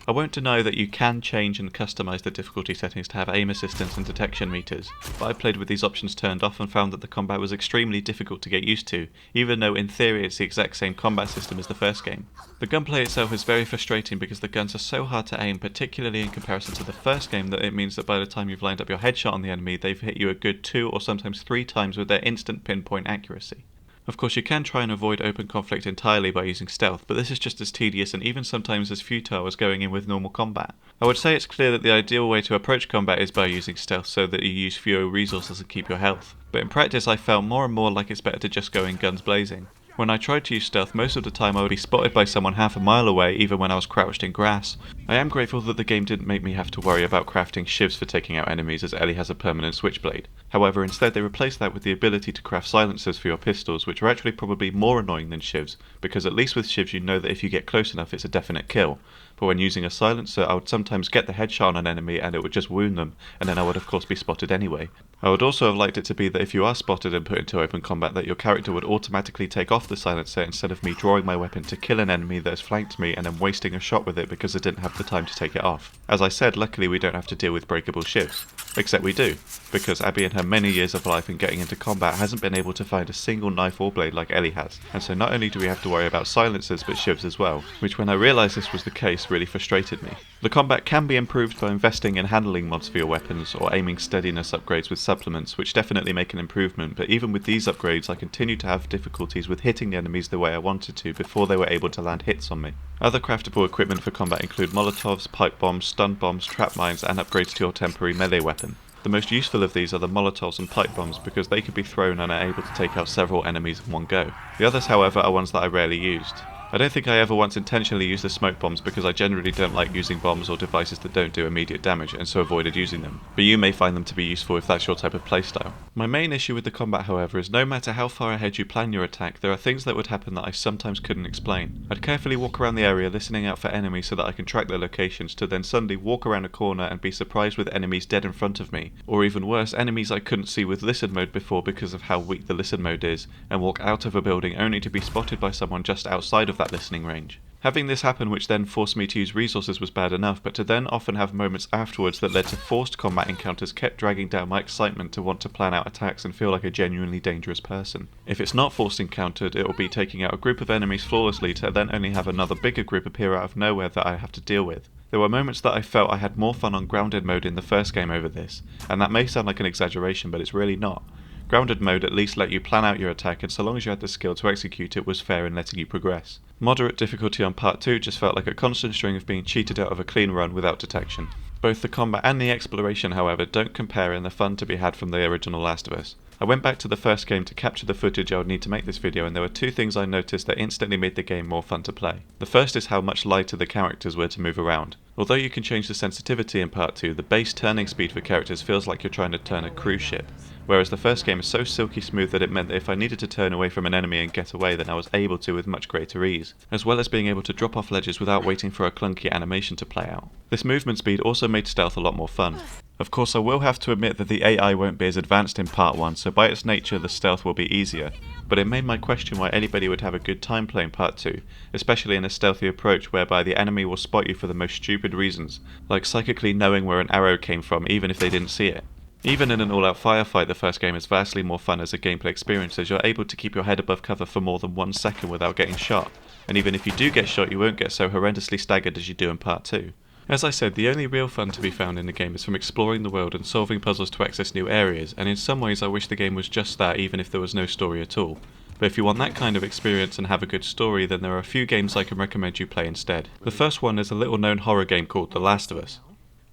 I won't deny that you can change and customize the difficulty settings to have aim assistance and detection meters, but I played with these options turned off and found that the combat was extremely difficult to get used to, even though in theory it's the exact same combat system as the first game. The gunplay itself is very frustrating because the guns are so hard to aim, particularly in comparison to the first game, that it means that by the time you've lined up your headshot on the enemy, they've hit you a good 2 or sometimes 3 times with their instant pinpoint accuracy. Of course, you can try and avoid open conflict entirely by using stealth, but this is just as tedious and even sometimes as futile as going in with normal combat. I would say it's clear that the ideal way to approach combat is by using stealth so that you use fewer resources and keep your health, but in practice I felt more and more like it's better to just go in guns blazing. When I tried to use stealth, most of the time I would be spotted by someone half a mile away, even when I was crouched in grass. I am grateful that the game didn't make me have to worry about crafting shivs for taking out enemies, as Ellie has a permanent switchblade. However, instead they replaced that with the ability to craft silencers for your pistols, which are actually probably more annoying than shivs, because at least with shivs you know that if you get close enough it's a definite kill. But when using a silencer, I would sometimes get the headshot on an enemy and it would just wound them, and then I would of course be spotted anyway. I would also have liked it to be that if you are spotted and put into open combat, that your character would automatically take off the silencer instead of me drawing my weapon to kill an enemy that has flanked me and then wasting a shot with it because I didn't have the time to take it off. As I said, luckily we don't have to deal with breakable shivs. Except we do, because Abby in her many years of life and getting into combat hasn't been able to find a single knife or blade like Ellie has, and so not only do we have to worry about silencers but shivs as well, which when I realised this was the case really frustrated me. The combat can be improved by investing in handling mods for your weapons or aiming steadiness upgrades with supplements, which definitely make an improvement, but even with these upgrades I continue to have difficulties with hitting the enemies the way I wanted to before they were able to land hits on me. Other craftable equipment for combat include molotovs, pipe bombs, stun bombs, trap mines and upgrades to your temporary melee weapon. The most useful of these are the molotovs and pipe bombs because they can be thrown and are able to take out several enemies in one go. The others however are ones that I rarely used. I don't think I ever once intentionally used the smoke bombs because I generally don't like using bombs or devices that don't do immediate damage and so avoided using them, but you may find them to be useful if that's your type of playstyle. My main issue with the combat however is no matter how far ahead you plan your attack, there are things that would happen that I sometimes couldn't explain. I'd carefully walk around the area listening out for enemies so that I can track their locations to then suddenly walk around a corner and be surprised with enemies dead in front of me, or even worse, enemies I couldn't see with listen mode before because of how weak the listen mode is, and walk out of a building only to be spotted by someone just outside of that listening range. Having this happen which then forced me to use resources was bad enough, but to then often have moments afterwards that led to forced combat encounters kept dragging down my excitement to want to plan out attacks and feel like a genuinely dangerous person. If it's not forced encountered, it will be taking out a group of enemies flawlessly to then only have another bigger group appear out of nowhere that I have to deal with. There were moments that I felt I had more fun on grounded mode in the first game over this, and that may sound like an exaggeration but it's really not. Grounded mode at least let you plan out your attack, and so long as you had the skill to execute it was fair in letting you progress. Moderate difficulty on part 2 just felt like a constant string of being cheated out of a clean run without detection. Both the combat and the exploration however don't compare in the fun to be had from the original Last of Us. I went back to the first game to capture the footage I would need to make this video, and there were two things I noticed that instantly made the game more fun to play. The first is how much lighter the characters were to move around. Although you can change the sensitivity in part 2, the base turning speed for characters feels like you're trying to turn a cruise ship, whereas the first game is so silky smooth that it meant that if I needed to turn away from an enemy and get away then I was able to with much greater ease, as well as being able to drop off ledges without waiting for a clunky animation to play out. This movement speed also made stealth a lot more fun. Of course I will have to admit that the AI won't be as advanced in part 1, so by its nature the stealth will be easier, but it made my question why anybody would have a good time playing part 2, especially in a stealthy approach whereby the enemy will spot you for the most stupid reasons, like psychically knowing where an arrow came from even if they didn't see it. Even in an all-out firefight, the first game is vastly more fun as a gameplay experience, as you're able to keep your head above cover for more than 1 second without getting shot, and even if you do get shot you won't get so horrendously staggered as you do in part 2. As I said, the only real fun to be found in the game is from exploring the world and solving puzzles to access new areas, and in some ways I wish the game was just that even if there was no story at all. But if you want that kind of experience and have a good story, then there are a few games I can recommend you play instead. The first one is a little known horror game called The Last of Us.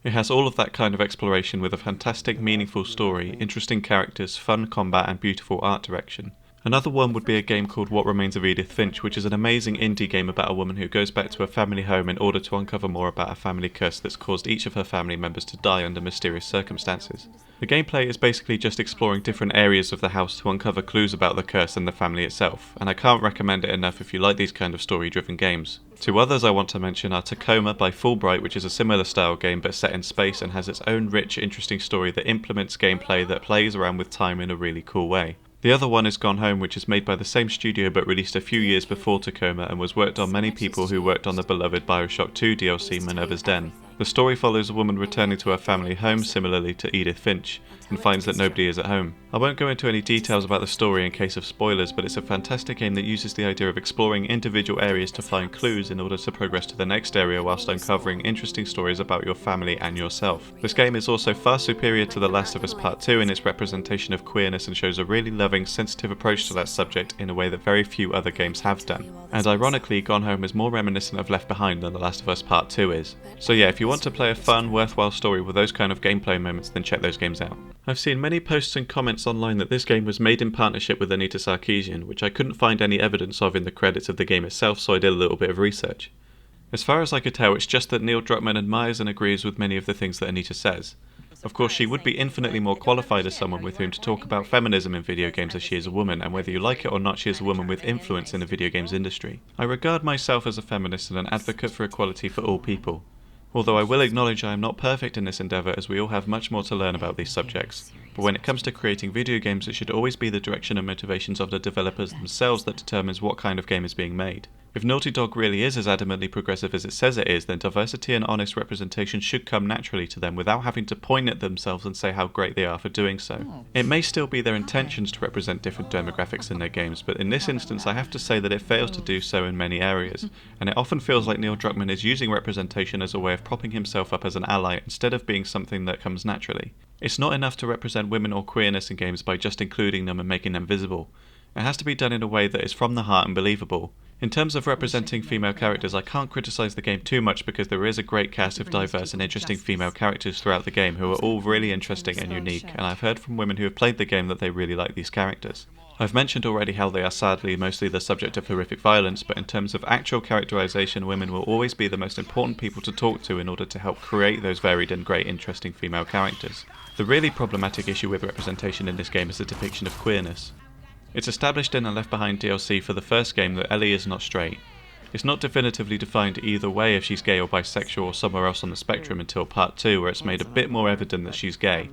It has all of that kind of exploration with a fantastic, meaningful story, interesting characters, fun combat and beautiful art direction. Another one would be a game called What Remains of Edith Finch, which is an amazing indie game about a woman who goes back to her family home in order to uncover more about a family curse that's caused each of her family members to die under mysterious circumstances. The gameplay is basically just exploring different areas of the house to uncover clues about the curse and the family itself, and I can't recommend it enough if you like these kind of story-driven games. Two others I want to mention are Tacoma by Fulbright, which is a similar style game but set in space and has its own rich, interesting story that implements gameplay that plays around with time in a really cool way. The other one is Gone Home, which is made by the same studio but released a few years before Tacoma and was worked on many people who worked on the beloved Bioshock 2 DLC Minerva's Den. The story follows a woman returning to her family home similarly to Edith Finch, and finds that nobody is at home. I won't go into any details about the story in case of spoilers, but it's a fantastic game that uses the idea of exploring individual areas to find clues in order to progress to the next area whilst uncovering interesting stories about your family and yourself. This game is also far superior to The Last of Us Part 2 in its representation of queerness and shows a really loving, sensitive approach to that subject in a way that very few other games have done. And ironically, Gone Home is more reminiscent of Left Behind than The Last of Us Part 2 is. So yeah, if you want to play a fun, worthwhile story with those kind of gameplay moments, then check those games out. I've seen many posts and comments online that this game was made in partnership with Anita Sarkeesian, which I couldn't find any evidence of in the credits of the game itself, so I did a little bit of research. As far as I could tell, it's just that Neil Druckmann admires and agrees with many of the things that Anita says. Of course, she would be infinitely more qualified as someone with whom to talk about feminism in video games as she is a woman, and whether you like it or not, she is a woman with influence in the video games industry. I regard myself as a feminist and an advocate for equality for all people. Although I will acknowledge I am not perfect in this endeavour, as we all have much more to learn about these subjects. But when it comes to creating video games, it should always be the direction and motivations of the developers themselves that determines what kind of game is being made. If Naughty Dog really is as adamantly progressive as it says it is, then diversity and honest representation should come naturally to them without having to point at themselves and say how great they are for doing so. It may still be their intentions to represent different demographics in their games, but in this instance I have to say that it fails to do so in many areas, and it often feels like Neil Druckmann is using representation as a way of propping himself up as an ally instead of being something that comes naturally. It's not enough to represent women or queerness in games by just including them and making them visible. It has to be done in a way that is from the heart and believable. In terms of representing female characters, I can't criticise the game too much because there is a great cast of diverse and interesting female characters throughout the game who are all really interesting and unique, and I've heard from women who have played the game that they really like these characters. I've mentioned already how they are sadly mostly the subject of horrific violence, but in terms of actual characterisation, women will always be the most important people to talk to in order to help create those varied and great interesting female characters. The really problematic issue with representation in this game is the depiction of queerness. It's established in the Left Behind DLC for the first game that Ellie is not straight. It's not definitively defined either way if she's gay or bisexual or somewhere else on the spectrum until Part 2, where it's made a bit more evident that she's gay.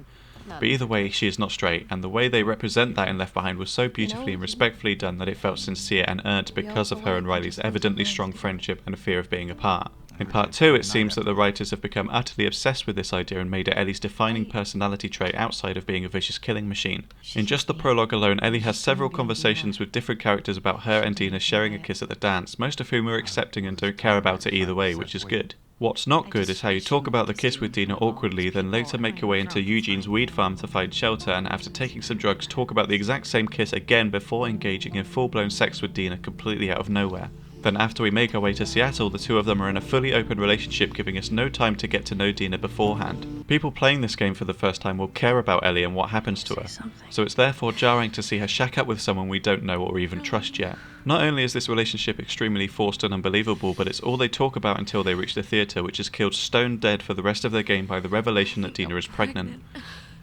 But either way, she is not straight, and the way they represent that in Left Behind was so beautifully and respectfully done that it felt sincere and earned because of her and Riley's evidently strong friendship and fear of being apart. In Part 2, it seems that the writers have become utterly obsessed with this idea and made it Ellie's defining personality trait outside of being a vicious killing machine. In just the prologue alone, Ellie has several conversations with different characters about her and Dina sharing a kiss at the dance, most of whom are accepting and don't care about it either way, which is good. What's not good is how you talk about the kiss with Dina awkwardly, then later make your way into Eugene's weed farm to find shelter, and after taking some drugs talk about the exact same kiss again before engaging in full-blown sex with Dina completely out of nowhere. Then after we make our way to Seattle, the two of them are in a fully open relationship, giving us no time to get to know Dina beforehand. People playing this game for the first time will care about Ellie and what happens to her, so it's therefore jarring to see her shack up with someone we don't know or even trust yet. Not only is this relationship extremely forced and unbelievable, but it's all they talk about until they reach the theatre, which is killed stone dead for the rest of their game by the revelation that Dina is pregnant.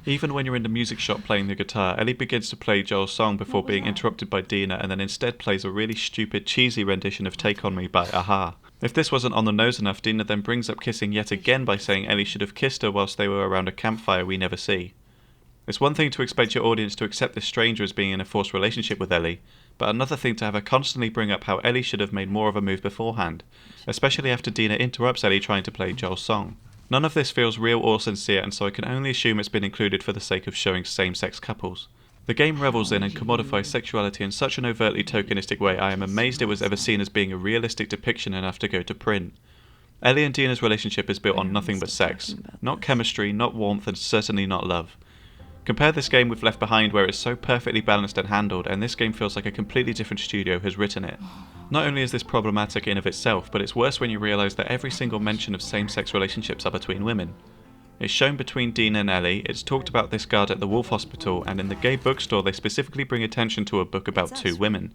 Even when you're in the music shop playing the guitar, Ellie begins to play Joel's song before being interrupted by Dina, and then instead plays a really stupid, cheesy rendition of Take On Me by Aha. If this wasn't on the nose enough, Dina then brings up kissing yet again by saying Ellie should have kissed her whilst they were around a campfire we never see. It's one thing to expect your audience to accept this stranger as being in a forced relationship with Ellie, but another thing to have her constantly bring up how Ellie should have made more of a move beforehand, especially after Dina interrupts Ellie trying to play Joel's song. None of this feels real or sincere, and so I can only assume it's been included for the sake of showing same-sex couples. The game revels in and commodifies sexuality in such an overtly tokenistic way I am amazed it was ever seen as being a realistic depiction enough to go to print. Ellie and Dina's relationship is built on nothing but sex. Not chemistry, not warmth, and certainly not love. Compare this game with Left Behind, where it's so perfectly balanced and handled, and this game feels like a completely different studio has written it. Not only is this problematic in of itself, but it's worse when you realise that every single mention of same-sex relationships are between women. It's shown between Dina and Ellie, it's talked about this guard at the Wolf Hospital, and in the gay bookstore they specifically bring attention to a book about two women.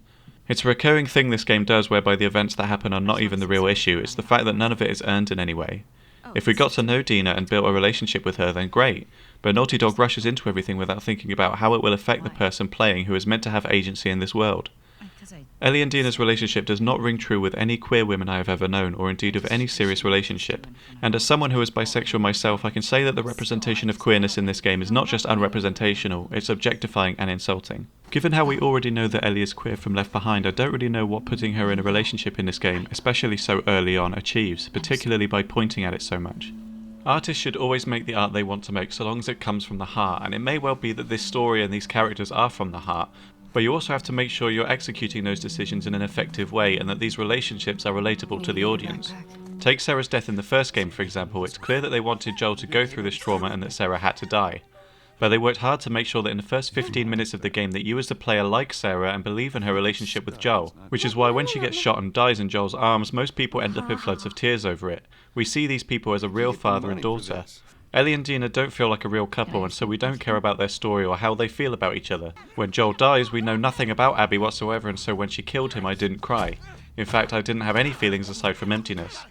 It's a recurring thing this game does whereby the events that happen are not even the real issue, it's the fact that none of it is earned in any way. If we got to know Dina and built a relationship with her, then great, but Naughty Dog rushes into everything without thinking about how it will affect the person playing who is meant to have agency in this world. Ellie and Dina's relationship does not ring true with any queer women I have ever known, or indeed of any serious relationship. And as someone who is bisexual myself, I can say that the representation of queerness in this game is not just unrepresentational, it's objectifying and insulting. Given how we already know that Ellie is queer from Left Behind, I don't really know what putting her in a relationship in this game, especially so early on, achieves, particularly by pointing at it so much. Artists should always make the art they want to make so long as it comes from the heart, and it may well be that this story and these characters are from the heart, but you also have to make sure you're executing those decisions in an effective way and that these relationships are relatable to the audience. Take Sarah's death in the first game, for example. It's clear that they wanted Joel to go through this trauma and that Sarah had to die. But they worked hard to make sure that in the first 15 minutes of the game that you as the player like Sarah and believe in her relationship with Joel, which is why when she gets shot and dies in Joel's arms, most people end up in floods of tears over it. We see these people as a real father and daughter. Ellie and Dina don't feel like a real couple, and so we don't care about their story or how they feel about each other. When Joel dies, we know nothing about Abby whatsoever, and so when she killed him I didn't cry. In fact, I didn't have any feelings aside from emptiness.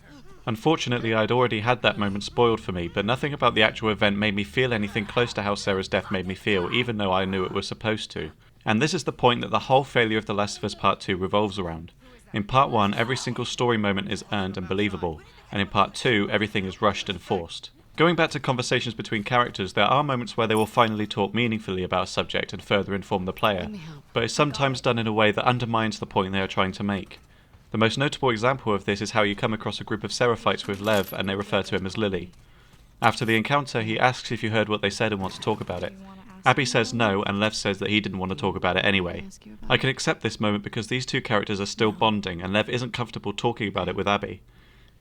Unfortunately, I'd already had that moment spoiled for me, but nothing about the actual event made me feel anything close to how Sarah's death made me feel, even though I knew it was supposed to. And this is the point that the whole failure of The Last of Us Part 2 revolves around. In Part 1, every single story moment is earned and believable, and in Part 2, everything is rushed and forced. Going back to conversations between characters, there are moments where they will finally talk meaningfully about a subject and further inform the player, but it's sometimes done in a way that undermines the point they are trying to make. The most notable example of this is how you come across a group of Seraphites with Lev and they refer to him as Lily. After the encounter, he asks if you heard what they said and want to talk about it. Abby says no, and Lev says that he didn't want to talk about it anyway. I can accept this moment because these two characters are still bonding and Lev isn't comfortable talking about it with Abby.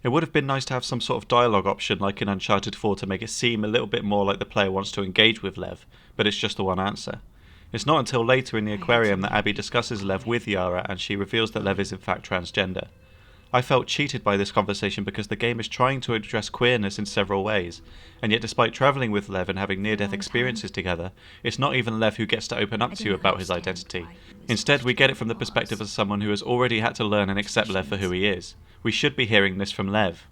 It would have been nice to have some sort of dialogue option like in Uncharted 4 to make it seem a little bit more like the player wants to engage with Lev, but it's just the one answer. It's not until later in the aquarium that Abby discusses Lev with Yara and she reveals that Lev is in fact transgender. I felt cheated by this conversation because the game is trying to address queerness in several ways, and yet despite travelling with Lev and having near-death experiences together, it's not even Lev who gets to open up to you about his identity. Instead, we get it from the perspective of someone who has already had to learn and accept Lev for who he is. We should be hearing this from Lev.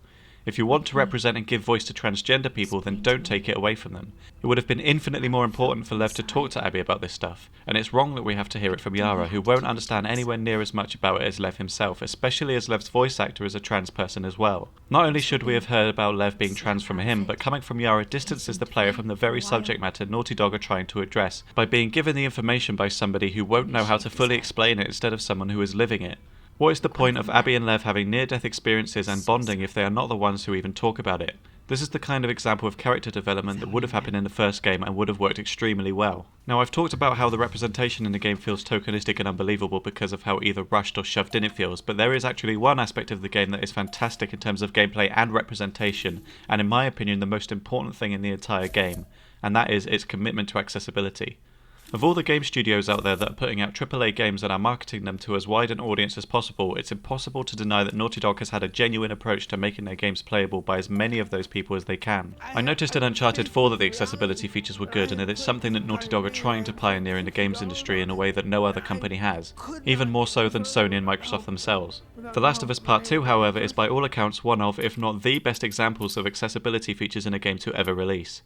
If you want to represent and give voice to transgender people, then don't take it away from them. It would have been infinitely more important for Lev to talk to Abby about this stuff, and it's wrong that we have to hear it from Yara, who won't understand anywhere near as much about it as Lev himself, especially as Lev's voice actor is a trans person as well. Not only should we have heard about Lev being trans from him, but coming from Yara distances the player from the very subject matter Naughty Dog are trying to address, by being given the information by somebody who won't know how to fully explain it instead of someone who is living it. What is the point of Abby and Lev having near-death experiences and bonding if they are not the ones who even talk about it? This is the kind of example of character development that would have happened in the first game and would have worked extremely well. Now, I've talked about how the representation in the game feels tokenistic and unbelievable because of how either rushed or shoved in it feels, but there is actually one aspect of the game that is fantastic in terms of gameplay and representation, and in my opinion the most important thing in the entire game, and that is its commitment to accessibility. Of all the game studios out there that are putting out AAA games and are marketing them to as wide an audience as possible, it's impossible to deny that Naughty Dog has had a genuine approach to making their games playable by as many of those people as they can. I noticed in Uncharted 4 that the accessibility features were good, and it is something that Naughty Dog are trying to pioneer in the games industry in a way that no other company has, even more so than Sony and Microsoft themselves. The Last of Us Part 2, however, is by all accounts one of, if not the best examples of accessibility features in a game to ever release.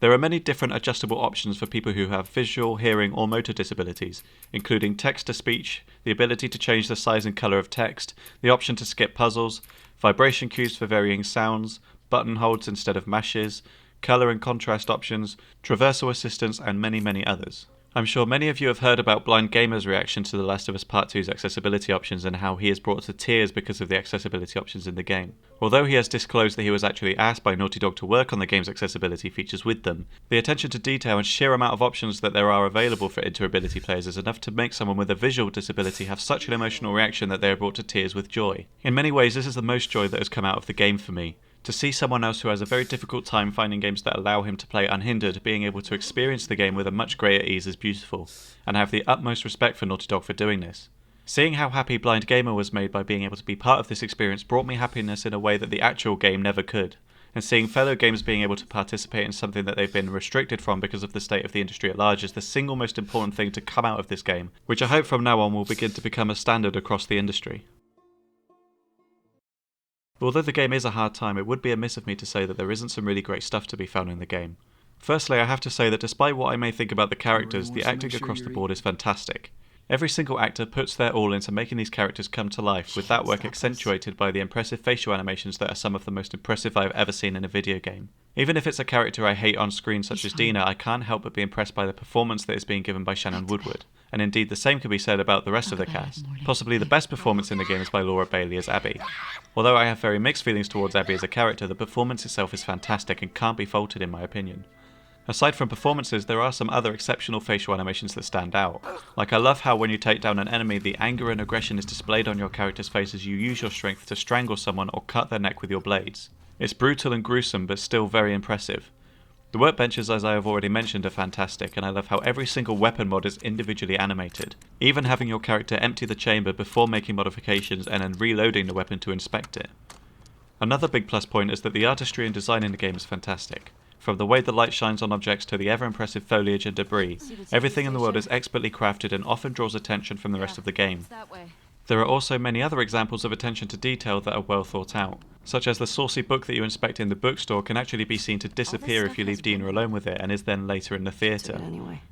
There are many different adjustable options for people who have visual, hearing or motor disabilities, including text-to-speech, the ability to change the size and colour of text, the option to skip puzzles, vibration cues for varying sounds, button holds instead of mashes, colour and contrast options, traversal assistance and many others. I'm sure many of you have heard about Blind Gamer's reaction to The Last of Us Part 2's accessibility options and how he is brought to tears because of the accessibility options in the game. Although he has disclosed that he was actually asked by Naughty Dog to work on the game's accessibility features with them, the attention to detail and sheer amount of options that there are available for interability players is enough to make someone with a visual disability have such an emotional reaction that they are brought to tears with joy. In many ways, this is the most joy that has come out of the game for me. To see someone else who has a very difficult time finding games that allow him to play unhindered being able to experience the game with a much greater ease is beautiful, and I have the utmost respect for Naughty Dog for doing this. Seeing how happy Blind Gamer was made by being able to be part of this experience brought me happiness in a way that the actual game never could, and seeing fellow gamers being able to participate in something that they've been restricted from because of the state of the industry at large is the single most important thing to come out of this game, which I hope from now on will begin to become a standard across the industry. Although the game is a hard time, it would be amiss of me to say that there isn't some really great stuff to be found in the game. Firstly, I have to say that despite what I may think about the characters, the acting across the board is fantastic. Every single actor puts their all into making these characters come to life, with that work accentuated by the impressive facial animations that are some of the most impressive I've ever seen in a video game. Even if it's a character I hate on screen such as Dina, I can't help but be impressed by the performance that is being given by Shannon Woodward. And indeed the same could be said about the rest of the cast. Possibly the best performance in the game is by Laura Bailey as Abby. Although I have very mixed feelings towards Abby as a character, the performance itself is fantastic and can't be faulted in my opinion. Aside from performances, there are some other exceptional facial animations that stand out. Like, I love how when you take down an enemy, the anger and aggression is displayed on your character's face as you use your strength to strangle someone or cut their neck with your blades. It's brutal and gruesome, but still very impressive. The workbenches, as I have already mentioned, are fantastic, and I love how every single weapon mod is individually animated. Even having your character empty the chamber before making modifications and then reloading the weapon to inspect it. Another big plus point is that the artistry and design in the game is fantastic. From the way the light shines on objects to the ever-impressive foliage and debris, everything in the world is expertly crafted and often draws attention from the rest of the game. There are also many other examples of attention to detail that are well thought out, such as the saucy book that you inspect in the bookstore can actually be seen to disappear if you leave Dina alone with it and is then later in the theatre,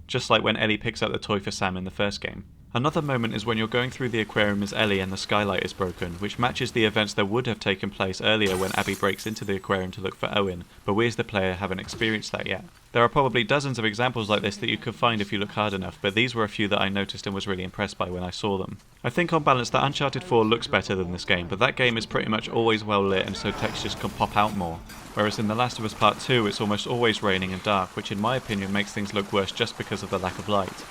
just like when Ellie picks up the toy for Sam in the first game. Another moment is when you're going through the aquarium as Ellie and the skylight is broken, which matches the events that would have taken place earlier when Abby breaks into the aquarium to look for Owen, but we as the player haven't experienced that yet. There are probably dozens of examples like this that you could find if you look hard enough, but these were a few that I noticed and was really impressed by when I saw them. I think on balance that Uncharted 4 looks better than this game, but that game is pretty much always well lit and so textures can pop out more. Whereas in The Last of Us Part 2 it's almost always raining and dark, which in my opinion makes things look worse just because of the lack of light.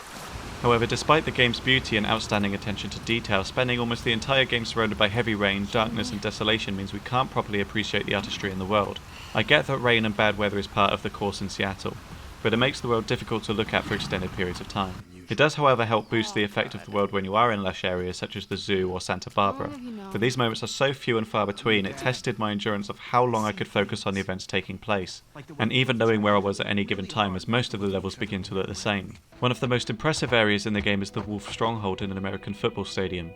However, despite the game's beauty and outstanding attention to detail, spending almost the entire game surrounded by heavy rain, darkness and desolation means we can't properly appreciate the artistry in the world. I get that rain and bad weather is part of the course in Seattle, but it makes the world difficult to look at for extended periods of time. It does however help boost the effect of the world when you are in lush areas such as the zoo or Santa Barbara, but these moments are so few and far between it tested my endurance of how long I could focus on the events taking place, and even knowing where I was at any given time as most of the levels begin to look the same. One of the most impressive areas in the game is the Wolf Stronghold in an American football stadium.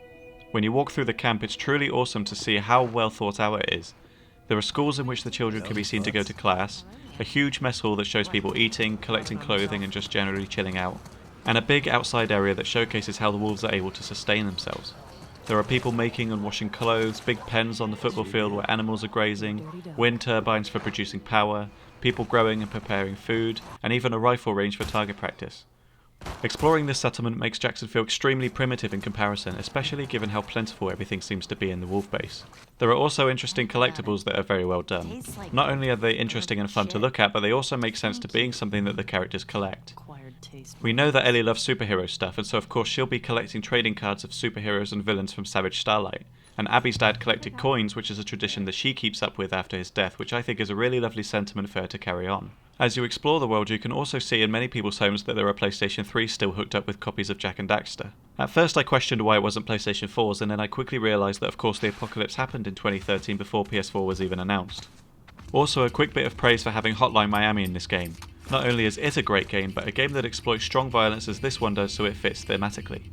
When you walk through the camp it's truly awesome to see how well thought out it is. There are schools in which the children can be seen to go to class, a huge mess hall that shows people eating, collecting clothing and just generally chilling out, and a big outside area that showcases how the wolves are able to sustain themselves. There are people making and washing clothes, big pens on the football field where animals are grazing, wind turbines for producing power, people growing and preparing food, and even a rifle range for target practice. Exploring this settlement makes Jackson feel extremely primitive in comparison, especially given how plentiful everything seems to be in the wolf base. There are also interesting collectibles that are very well done. Not only are they interesting and fun to look at, but they also make sense to being something that the characters collect. We know that Ellie loves superhero stuff, and so of course she'll be collecting trading cards of superheroes and villains from Savage Starlight. And Abby's dad collected coins, which is a tradition that she keeps up with after his death, which I think is a really lovely sentiment for her to carry on. As you explore the world, you can also see in many people's homes that there are PlayStation 3s still hooked up with copies of Jak and Daxter. At first I questioned why it wasn't PlayStation 4s, and then I quickly realised that of course the apocalypse happened in 2013 before PS4 was even announced. Also a quick bit of praise for having Hotline Miami in this game. Not only is it a great game, but a game that exploits strong violence as this one does so it fits thematically.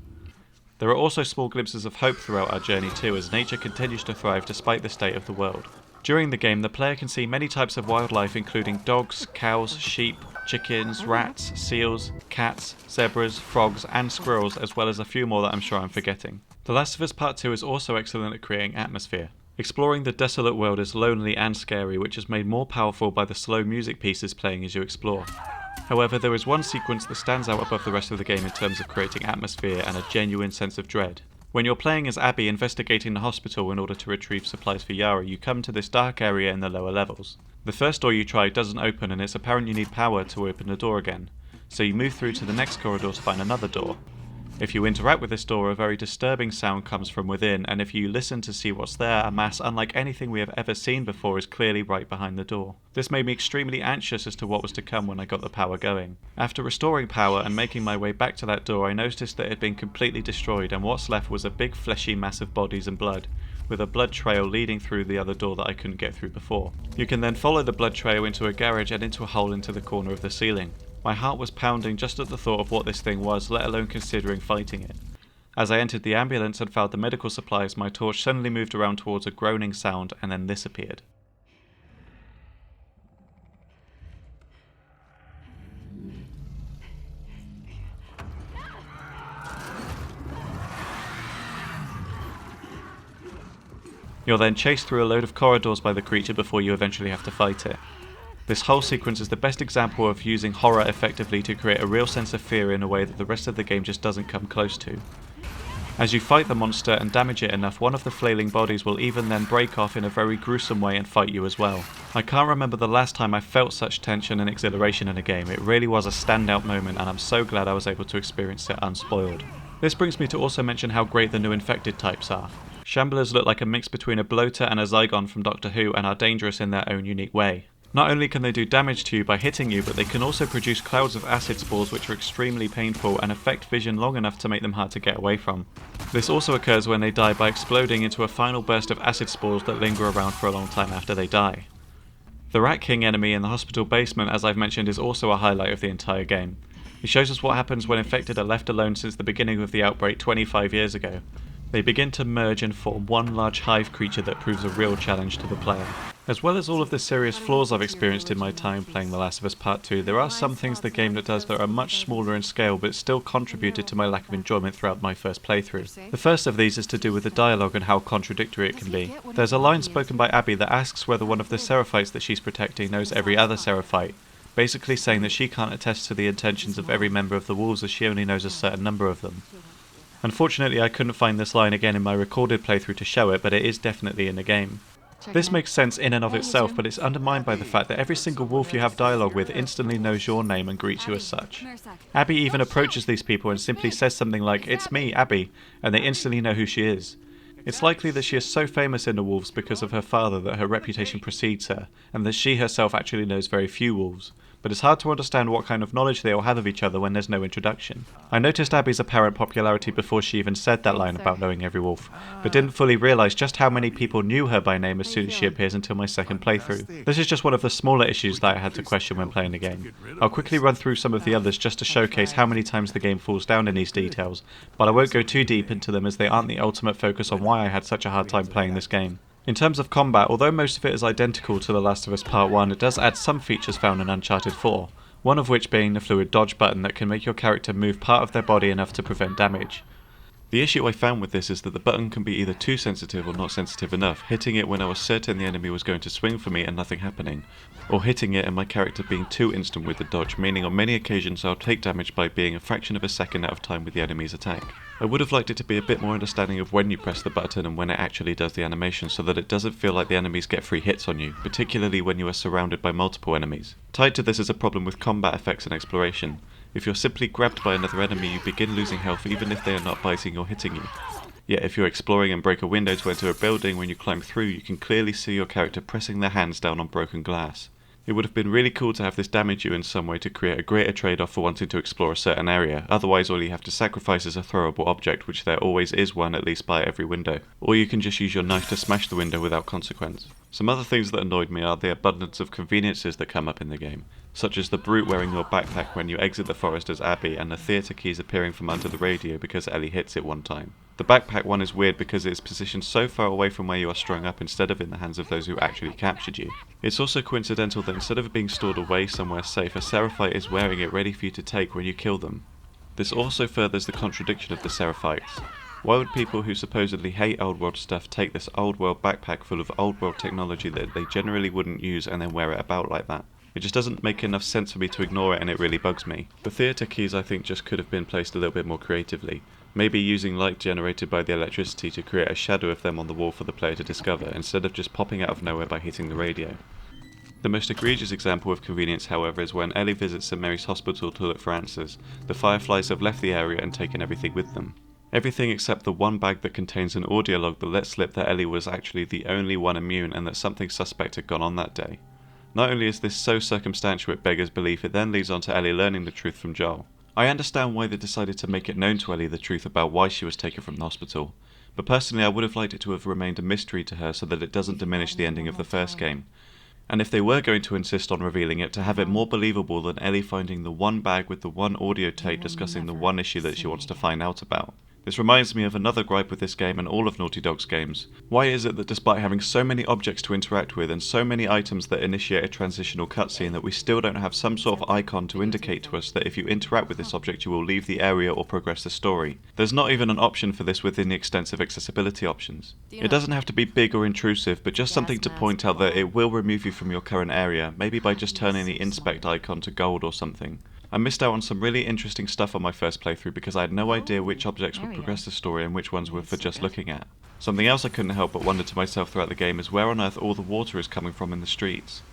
There are also small glimpses of hope throughout our journey too, as nature continues to thrive despite the state of the world. During the game, the player can see many types of wildlife including dogs, cows, sheep, chickens, rats, seals, cats, zebras, frogs and squirrels, as well as a few more that I'm sure I'm forgetting. The Last of Us Part 2 is also excellent at creating atmosphere. Exploring the desolate world is lonely and scary, which is made more powerful by the slow music pieces playing as you explore. However, there is one sequence that stands out above the rest of the game in terms of creating atmosphere and a genuine sense of dread. When you're playing as Abby investigating the hospital in order to retrieve supplies for Yara, you come to this dark area in the lower levels. The first door you try doesn't open and it's apparent you need power to open the door again, so you move through to the next corridor to find another door. If you interact with this door, a very disturbing sound comes from within, and if you listen to see what's there, a mass unlike anything we have ever seen before is clearly right behind the door. This made me extremely anxious as to what was to come when I got the power going. After restoring power and making my way back to that door, I noticed that it had been completely destroyed, and what's left was a big fleshy mass of bodies and blood, with a blood trail leading through the other door that I couldn't get through before. You can then follow the blood trail into a garage and into a hole into the corner of the ceiling. My heart was pounding just at the thought of what this thing was, let alone considering fighting it. As I entered the ambulance and found the medical supplies, my torch suddenly moved around towards a groaning sound, and then this appeared. You're then chased through a load of corridors by the creature before you eventually have to fight it. This whole sequence is the best example of using horror effectively to create a real sense of fear in a way that the rest of the game just doesn't come close to. As you fight the monster and damage it enough, one of the flailing bodies will even then break off in a very gruesome way and fight you as well. I can't remember the last time I felt such tension and exhilaration in a game. It really was a standout moment, and I'm so glad I was able to experience it unspoiled. This brings me to also mention how great the new infected types are. Shamblers look like a mix between a bloater and a Zygon from Doctor Who and are dangerous in their own unique way. Not only can they do damage to you by hitting you, but they can also produce clouds of acid spores which are extremely painful and affect vision long enough to make them hard to get away from. This also occurs when they die by exploding into a final burst of acid spores that linger around for a long time after they die. The Rat King enemy in the hospital basement, as I've mentioned, is also a highlight of the entire game. It shows us what happens when infected are left alone since the beginning of the outbreak 25 years ago. They begin to merge and form one large hive creature that proves a real challenge to the player. As well as all of the serious flaws I've experienced in my time playing The Last of Us Part 2, there are some things the game that does that are much smaller in scale but still contributed to my lack of enjoyment throughout my first playthrough. The first of these is to do with the dialogue and how contradictory it can be. There's a line spoken by Abby that asks whether one of the Seraphites that she's protecting knows every other Seraphite, basically saying that she can't attest to the intentions of every member of the Wolves as she only knows a certain number of them. Unfortunately, I couldn't find this line again in my recorded playthrough to show it, but it is definitely in the game. This makes sense in and of itself, but it's undermined by the fact that every single wolf you have dialogue with instantly knows your name and greets you as such. Abby even approaches these people and simply says something like, "It's me, Abby," and they instantly know who she is. It's likely that she is so famous in the wolves because of her father that her reputation precedes her, and that she herself actually knows very few wolves. But it's hard to understand what kind of knowledge they all have of each other when there's no introduction. I noticed Abby's apparent popularity before she even said that line about knowing every wolf, but didn't fully realise just how many people knew her by name as soon as she appears until my second playthrough. This is just one of the smaller issues that I had to question when playing the game. I'll quickly run through some of the others just to showcase how many times the game falls down in these details, but I won't go too deep into them as they aren't the ultimate focus on why I had such a hard time playing this game. In terms of combat, although most of it is identical to The Last of Us Part 1, it does add some features found in Uncharted 4, one of which being the fluid dodge button that can make your character move part of their body enough to prevent damage. The issue I found with this is that the button can be either too sensitive or not sensitive enough, hitting it when I was certain the enemy was going to swing for me and nothing happening, or hitting it and my character being too instant with the dodge, meaning on many occasions I'll take damage by being a fraction of a second out of time with the enemy's attack. I would have liked it to be a bit more understanding of when you press the button and when it actually does the animation so that it doesn't feel like the enemies get free hits on you, particularly when you are surrounded by multiple enemies. Tied to this is a problem with combat effects and exploration. If you're simply grabbed by another enemy, you begin losing health even if they are not biting or hitting you. Yet if you're exploring and break a window to enter a building, when you climb through you can clearly see your character pressing their hands down on broken glass. It would have been really cool to have this damage you in some way to create a greater trade-off for wanting to explore a certain area, otherwise all you have to sacrifice is a throwable object, which there always is one at least by every window. Or you can just use your knife to smash the window without consequence. Some other things that annoyed me are the abundance of conveniences that come up in the game, such as the brute wearing your backpack when you exit the forest as Abby and the theatre keys appearing from under the radio because Ellie hits it one time. The backpack one is weird because it is positioned so far away from where you are strung up instead of in the hands of those who actually captured you. It's also coincidental that instead of it being stored away somewhere safe, a Seraphite is wearing it ready for you to take when you kill them. This also furthers the contradiction of the Seraphites. Why would people who supposedly hate old world stuff take this old world backpack full of old world technology that they generally wouldn't use and then wear it about like that? It just doesn't make enough sense for me to ignore it, and it really bugs me. The theatre keys I think just could have been placed a little bit more creatively. Maybe using light generated by the electricity to create a shadow of them on the wall for the player to discover, instead of just popping out of nowhere by hitting the radio. The most egregious example of convenience, however, is when Ellie visits St Mary's Hospital to look for answers. The Fireflies have left the area and taken everything with them. Everything except the one bag that contains an audio log that lets slip that Ellie was actually the only one immune and that something suspect had gone on that day. Not only is this so circumstantial it beggars belief, it then leads on to Ellie learning the truth from Joel. I understand why they decided to make it known to Ellie the truth about why she was taken from the hospital, but personally I would have liked it to have remained a mystery to her so that it doesn't diminish the ending of the first game. And if they were going to insist on revealing it, to have it more believable than Ellie finding the one bag with the one audio tape discussing the one issue that she wants to find out about. This reminds me of another gripe with this game and all of Naughty Dog's games. Why is it that despite having so many objects to interact with and so many items that initiate a transitional cutscene that we still don't have some sort of icon to indicate to us that if you interact with this object you will leave the area or progress the story? There's not even an option for this within the extensive accessibility options. It doesn't have to be big or intrusive, but just something to point out that it will remove you from your current area, maybe by just turning the inspect icon to gold or something. I missed out on some really interesting stuff on my first playthrough because I had no idea which objects would progress the story and which ones were for just looking at. Something else I couldn't help but wonder to myself throughout the game is where on earth all the water is coming from in the streets.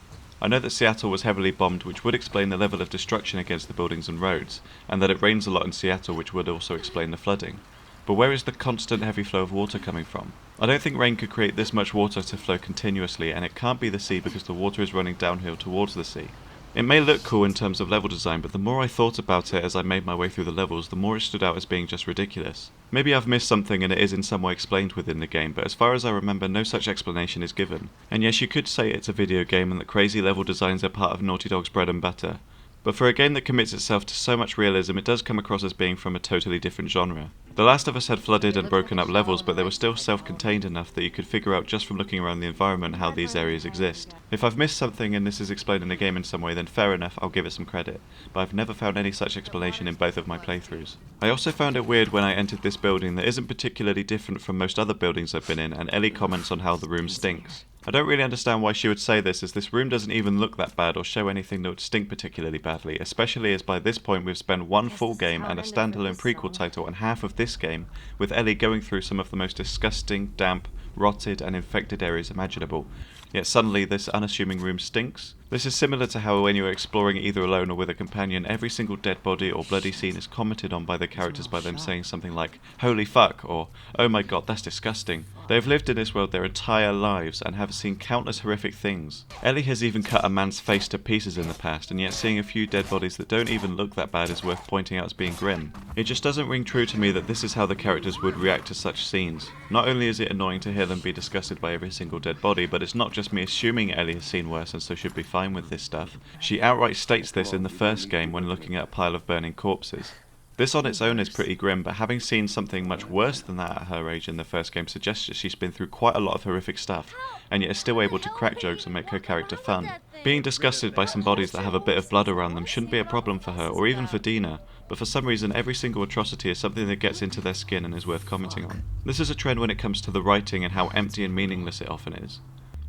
I know that Seattle was heavily bombed, which would explain the level of destruction against the buildings and roads, and that it rains a lot in Seattle, which would also explain the flooding. But where is the constant heavy flow of water coming from? I don't think rain could create this much water to flow continuously, and it can't be the sea because the water is running downhill towards the sea. It may look cool in terms of level design, but the more I thought about it as I made my way through the levels, the more it stood out as being just ridiculous. Maybe I've missed something and it is in some way explained within the game, but as far as I remember no such explanation is given. And yes, you could say it's a video game and that crazy level designs are part of Naughty Dog's bread and butter. But for a game that commits itself to so much realism, it does come across as being from a totally different genre. The Last of Us had flooded and broken up levels, but they were still self-contained enough that you could figure out just from looking around the environment how these areas exist. If I've missed something and this is explained in the game in some way, then fair enough, I'll give it some credit, but I've never found any such explanation in both of my playthroughs. I also found it weird when I entered this building that isn't particularly different from most other buildings I've been in, and Ellie comments on how the room stinks. I don't really understand why she would say this, as this room doesn't even look that bad or show anything that would stink particularly badly, especially as by this point we've spent one full game and a standalone prequel title and half of this game with Ellie going through some of the most disgusting, damp, rotted and infected areas imaginable. Yet suddenly this unassuming room stinks. This is similar to how when you are exploring either alone or with a companion, every single dead body or bloody scene is commented on by the characters by them saying something like, "Holy fuck," or "Oh my god, that's disgusting." They have lived in this world their entire lives and have seen countless horrific things. Ellie has even cut a man's face to pieces in the past, and yet seeing a few dead bodies that don't even look that bad is worth pointing out as being grim. It just doesn't ring true to me that this is how the characters would react to such scenes. Not only is it annoying to hear them be disgusted by every single dead body, but it's not just me assuming Ellie has seen worse and so should be fine with this stuff. She outright states this in the first game when looking at a pile of burning corpses. This on its own is pretty grim, but having seen something much worse than that at her age in the first game suggests that she's been through quite a lot of horrific stuff, and yet is still able to crack jokes and make her character fun. Being disgusted by some bodies that have a bit of blood around them shouldn't be a problem for her, or even for Dina, but for some reason every single atrocity is something that gets into their skin and is worth commenting on. This is a trend when it comes to the writing and how empty and meaningless it often is.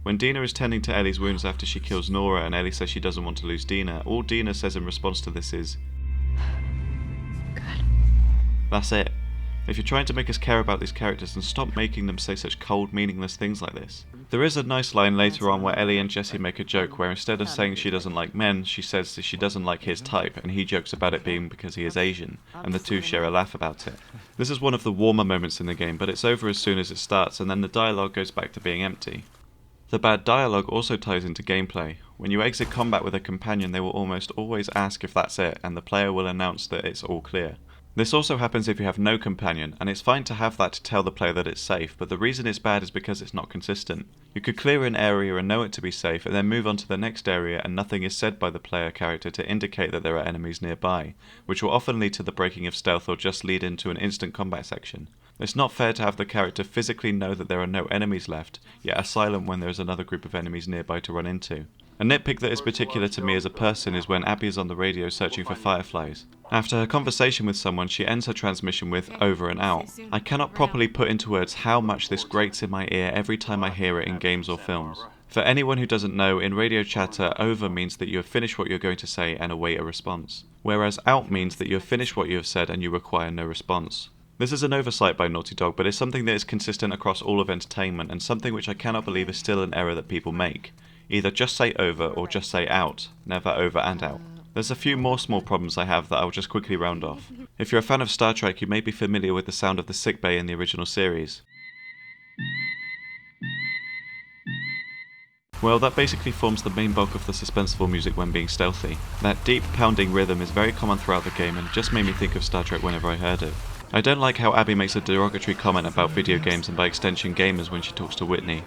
When Dina is tending to Ellie's wounds after she kills Nora and Ellie says she doesn't want to lose Dina, all Dina says in response to this is, "Good." That's it. If you're trying to make us care about these characters, then stop making them say such cold, meaningless things like this. There is a nice line later on where Ellie and Jesse make a joke where instead of saying she doesn't like men, she says that she doesn't like his type, and he jokes about it being because he is Asian, and the two share a laugh about it. This is one of the warmer moments in the game, but it's over as soon as it starts, and then the dialogue goes back to being empty. The bad dialogue also ties into gameplay. When you exit combat with a companion, they will almost always ask if that's it, and the player will announce that it's all clear. This also happens if you have no companion, and it's fine to have that to tell the player that it's safe, but the reason it's bad is because it's not consistent. You could clear an area and know it to be safe, and then move on to the next area and nothing is said by the player character to indicate that there are enemies nearby, which will often lead to the breaking of stealth or just lead into an instant combat section. It's not fair to have the character physically know that there are no enemies left, yet are silent when there is another group of enemies nearby to run into. A nitpick that is particular to me as a person is when Abby is on the radio searching for fireflies. After her conversation with someone, she ends her transmission with "over and out." I cannot properly put into words how much this grates in my ear every time I hear it in games or films. For anyone who doesn't know, in radio chatter, over means that you have finished what you're going to say and await a response, whereas out means that you have finished what you have said and you require no response. This is an oversight by Naughty Dog, but it's something that is consistent across all of entertainment and something which I cannot believe is still an error that people make. Either just say over or just say out, never over and out. There's a few more small problems I have that I'll just quickly round off. If you're a fan of Star Trek, you may be familiar with the sound of the sickbay in the original series. Well, that basically forms the main bulk of the suspenseful music when being stealthy. That deep, pounding rhythm is very common throughout the game and just made me think of Star Trek whenever I heard it. I don't like how Abby makes a derogatory comment about video games and by extension gamers when she talks to Whitney.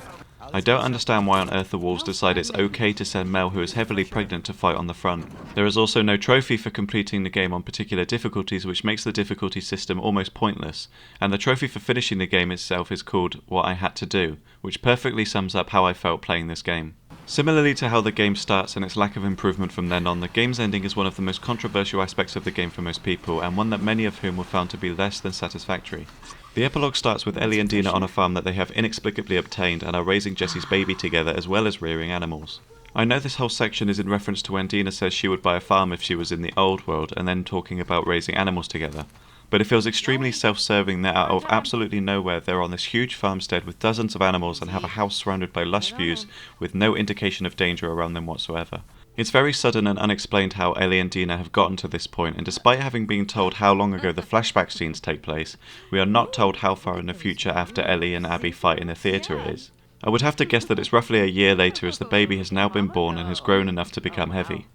I don't understand why on earth the Wolves decide it's okay to send Mel, who is heavily pregnant, to fight on the front. There is also no trophy for completing the game on particular difficulties, which makes the difficulty system almost pointless, and the trophy for finishing the game itself is called What I Had to Do, which perfectly sums up how I felt playing this game. Similarly to how the game starts and its lack of improvement from then on, the game's ending is one of the most controversial aspects of the game for most people, and one that many of whom were found to be less than satisfactory. The epilogue starts with Ellie and Dina on a farm that they have inexplicably obtained and are raising Jesse's baby together as well as rearing animals. I know this whole section is in reference to when Dina says she would buy a farm if she was in the old world and then talking about raising animals together, but it feels extremely self-serving that out of absolutely nowhere they're on this huge farmstead with dozens of animals and have a house surrounded by lush views with no indication of danger around them whatsoever. It's very sudden and unexplained how Ellie and Dina have gotten to this point, and despite having been told how long ago the flashback scenes take place, we are not told how far in the future after Ellie and Abby fight in the theatre it is. I would have to guess that it's roughly a year later, as the baby has now been born and has grown enough to become heavy.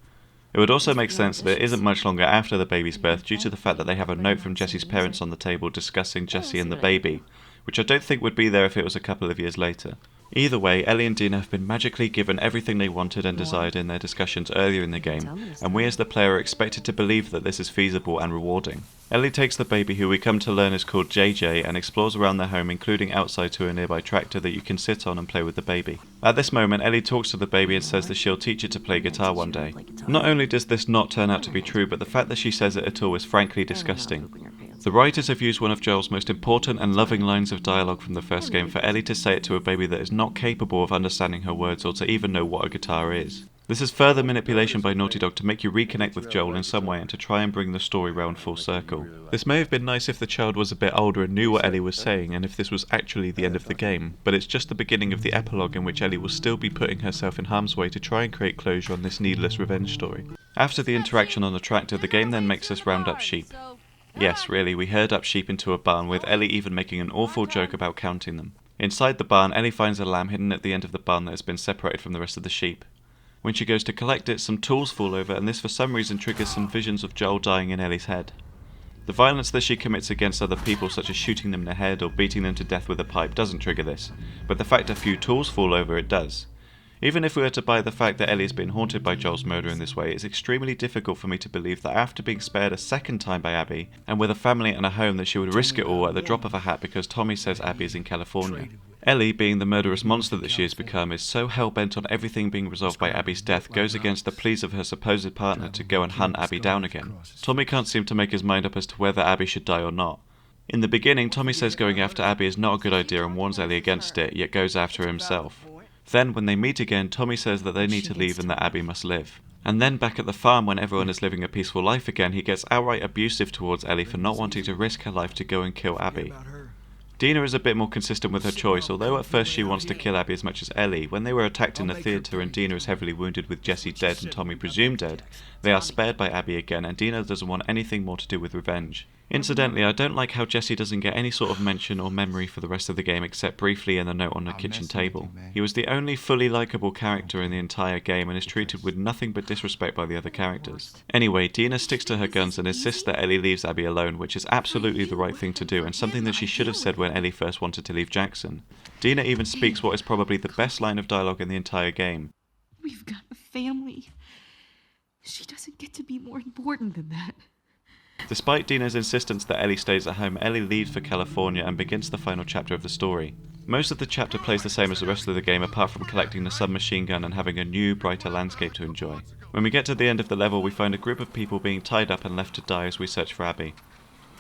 It would also make sense that it isn't much longer after the baby's birth due to the fact that they have a note from Jesse's parents on the table discussing Jesse and the baby, which I don't think would be there if it was a couple of years later. Either way, Ellie and Dina have been magically given everything they wanted and desired in their discussions earlier in the game, and we as the player are expected to believe that this is feasible and rewarding. Ellie takes the baby, who we come to learn is called JJ, and explores around their home, including outside to a nearby tractor that you can sit on and play with the baby. At this moment, Ellie talks to the baby and says that she'll teach it to play guitar one day. Not only does this not turn out to be true, but the fact that she says it at all is frankly disgusting. The writers have used one of Joel's most important and loving lines of dialogue from the first game for Ellie to say it to a baby that is not capable of understanding her words or to even know what a guitar is. This is further manipulation by Naughty Dog to make you reconnect with Joel in some way and to try and bring the story round full circle. This may have been nice if the child was a bit older and knew what Ellie was saying, and if this was actually the end of the game, but it's just the beginning of the epilogue in which Ellie will still be putting herself in harm's way to try and create closure on this needless revenge story. After the interaction on the tractor, the game then makes us round up sheep. Yes, really, we herd up sheep into a barn, with Ellie even making an awful joke about counting them. Inside the barn, Ellie finds a lamb hidden at the end of the barn that has been separated from the rest of the sheep. When she goes to collect it, some tools fall over, and this for some reason triggers some visions of Joel dying in Ellie's head. The violence that she commits against other people, such as shooting them in the head or beating them to death with a pipe, doesn't trigger this, but the fact a few tools fall over, it does. Even if we were to buy the fact that Ellie has been haunted by Joel's murder in this way, it's extremely difficult for me to believe that after being spared a second time by Abby, and with a family and a home, that she would risk it all at the drop of a hat because Tommy says Abby is in California. Ellie, being the murderous monster that she has become, is so hell-bent on everything being resolved by Abby's death, goes against the pleas of her supposed partner to go and hunt Abby down again. Tommy can't seem to make his mind up as to whether Abby should die or not. In the beginning, Tommy says going after Abby is not a good idea and warns Ellie against it, yet goes after her himself. Then, when they meet again, Tommy says that they need to leave and that Abby must live. And then back at the farm, when everyone is living a peaceful life again, he gets outright abusive towards Ellie for not wanting to risk her life to go and kill Abby. Dina is a bit more consistent with her choice, although at first she wants to kill Abby as much as Ellie. When they were attacked in the theatre and Dina is heavily wounded with Jesse dead and Tommy presumed dead, they are spared by Abby again, and Dina doesn't want anything more to do with revenge. Incidentally, I don't like how Jesse doesn't get any sort of mention or memory for the rest of the game except briefly in the note on the kitchen table. He was the only fully likeable character in the entire game and is treated with nothing but disrespect by the other characters. Anyway, Dina sticks to her guns and insists that Ellie leaves Abby alone, which is absolutely the right thing to do and something that she should have said when Ellie first wanted to leave Jackson. Dina even speaks what is probably the best line of dialogue in the entire game. We've got a family. She doesn't get to be more important than that. Despite Dina's insistence that Ellie stays at home, Ellie leaves for California and begins the final chapter of the story. Most of the chapter plays the same as the rest of the game apart from collecting the submachine gun and having a new, brighter landscape to enjoy. When we get to the end of the level, we find a group of people being tied up and left to die as we search for Abby.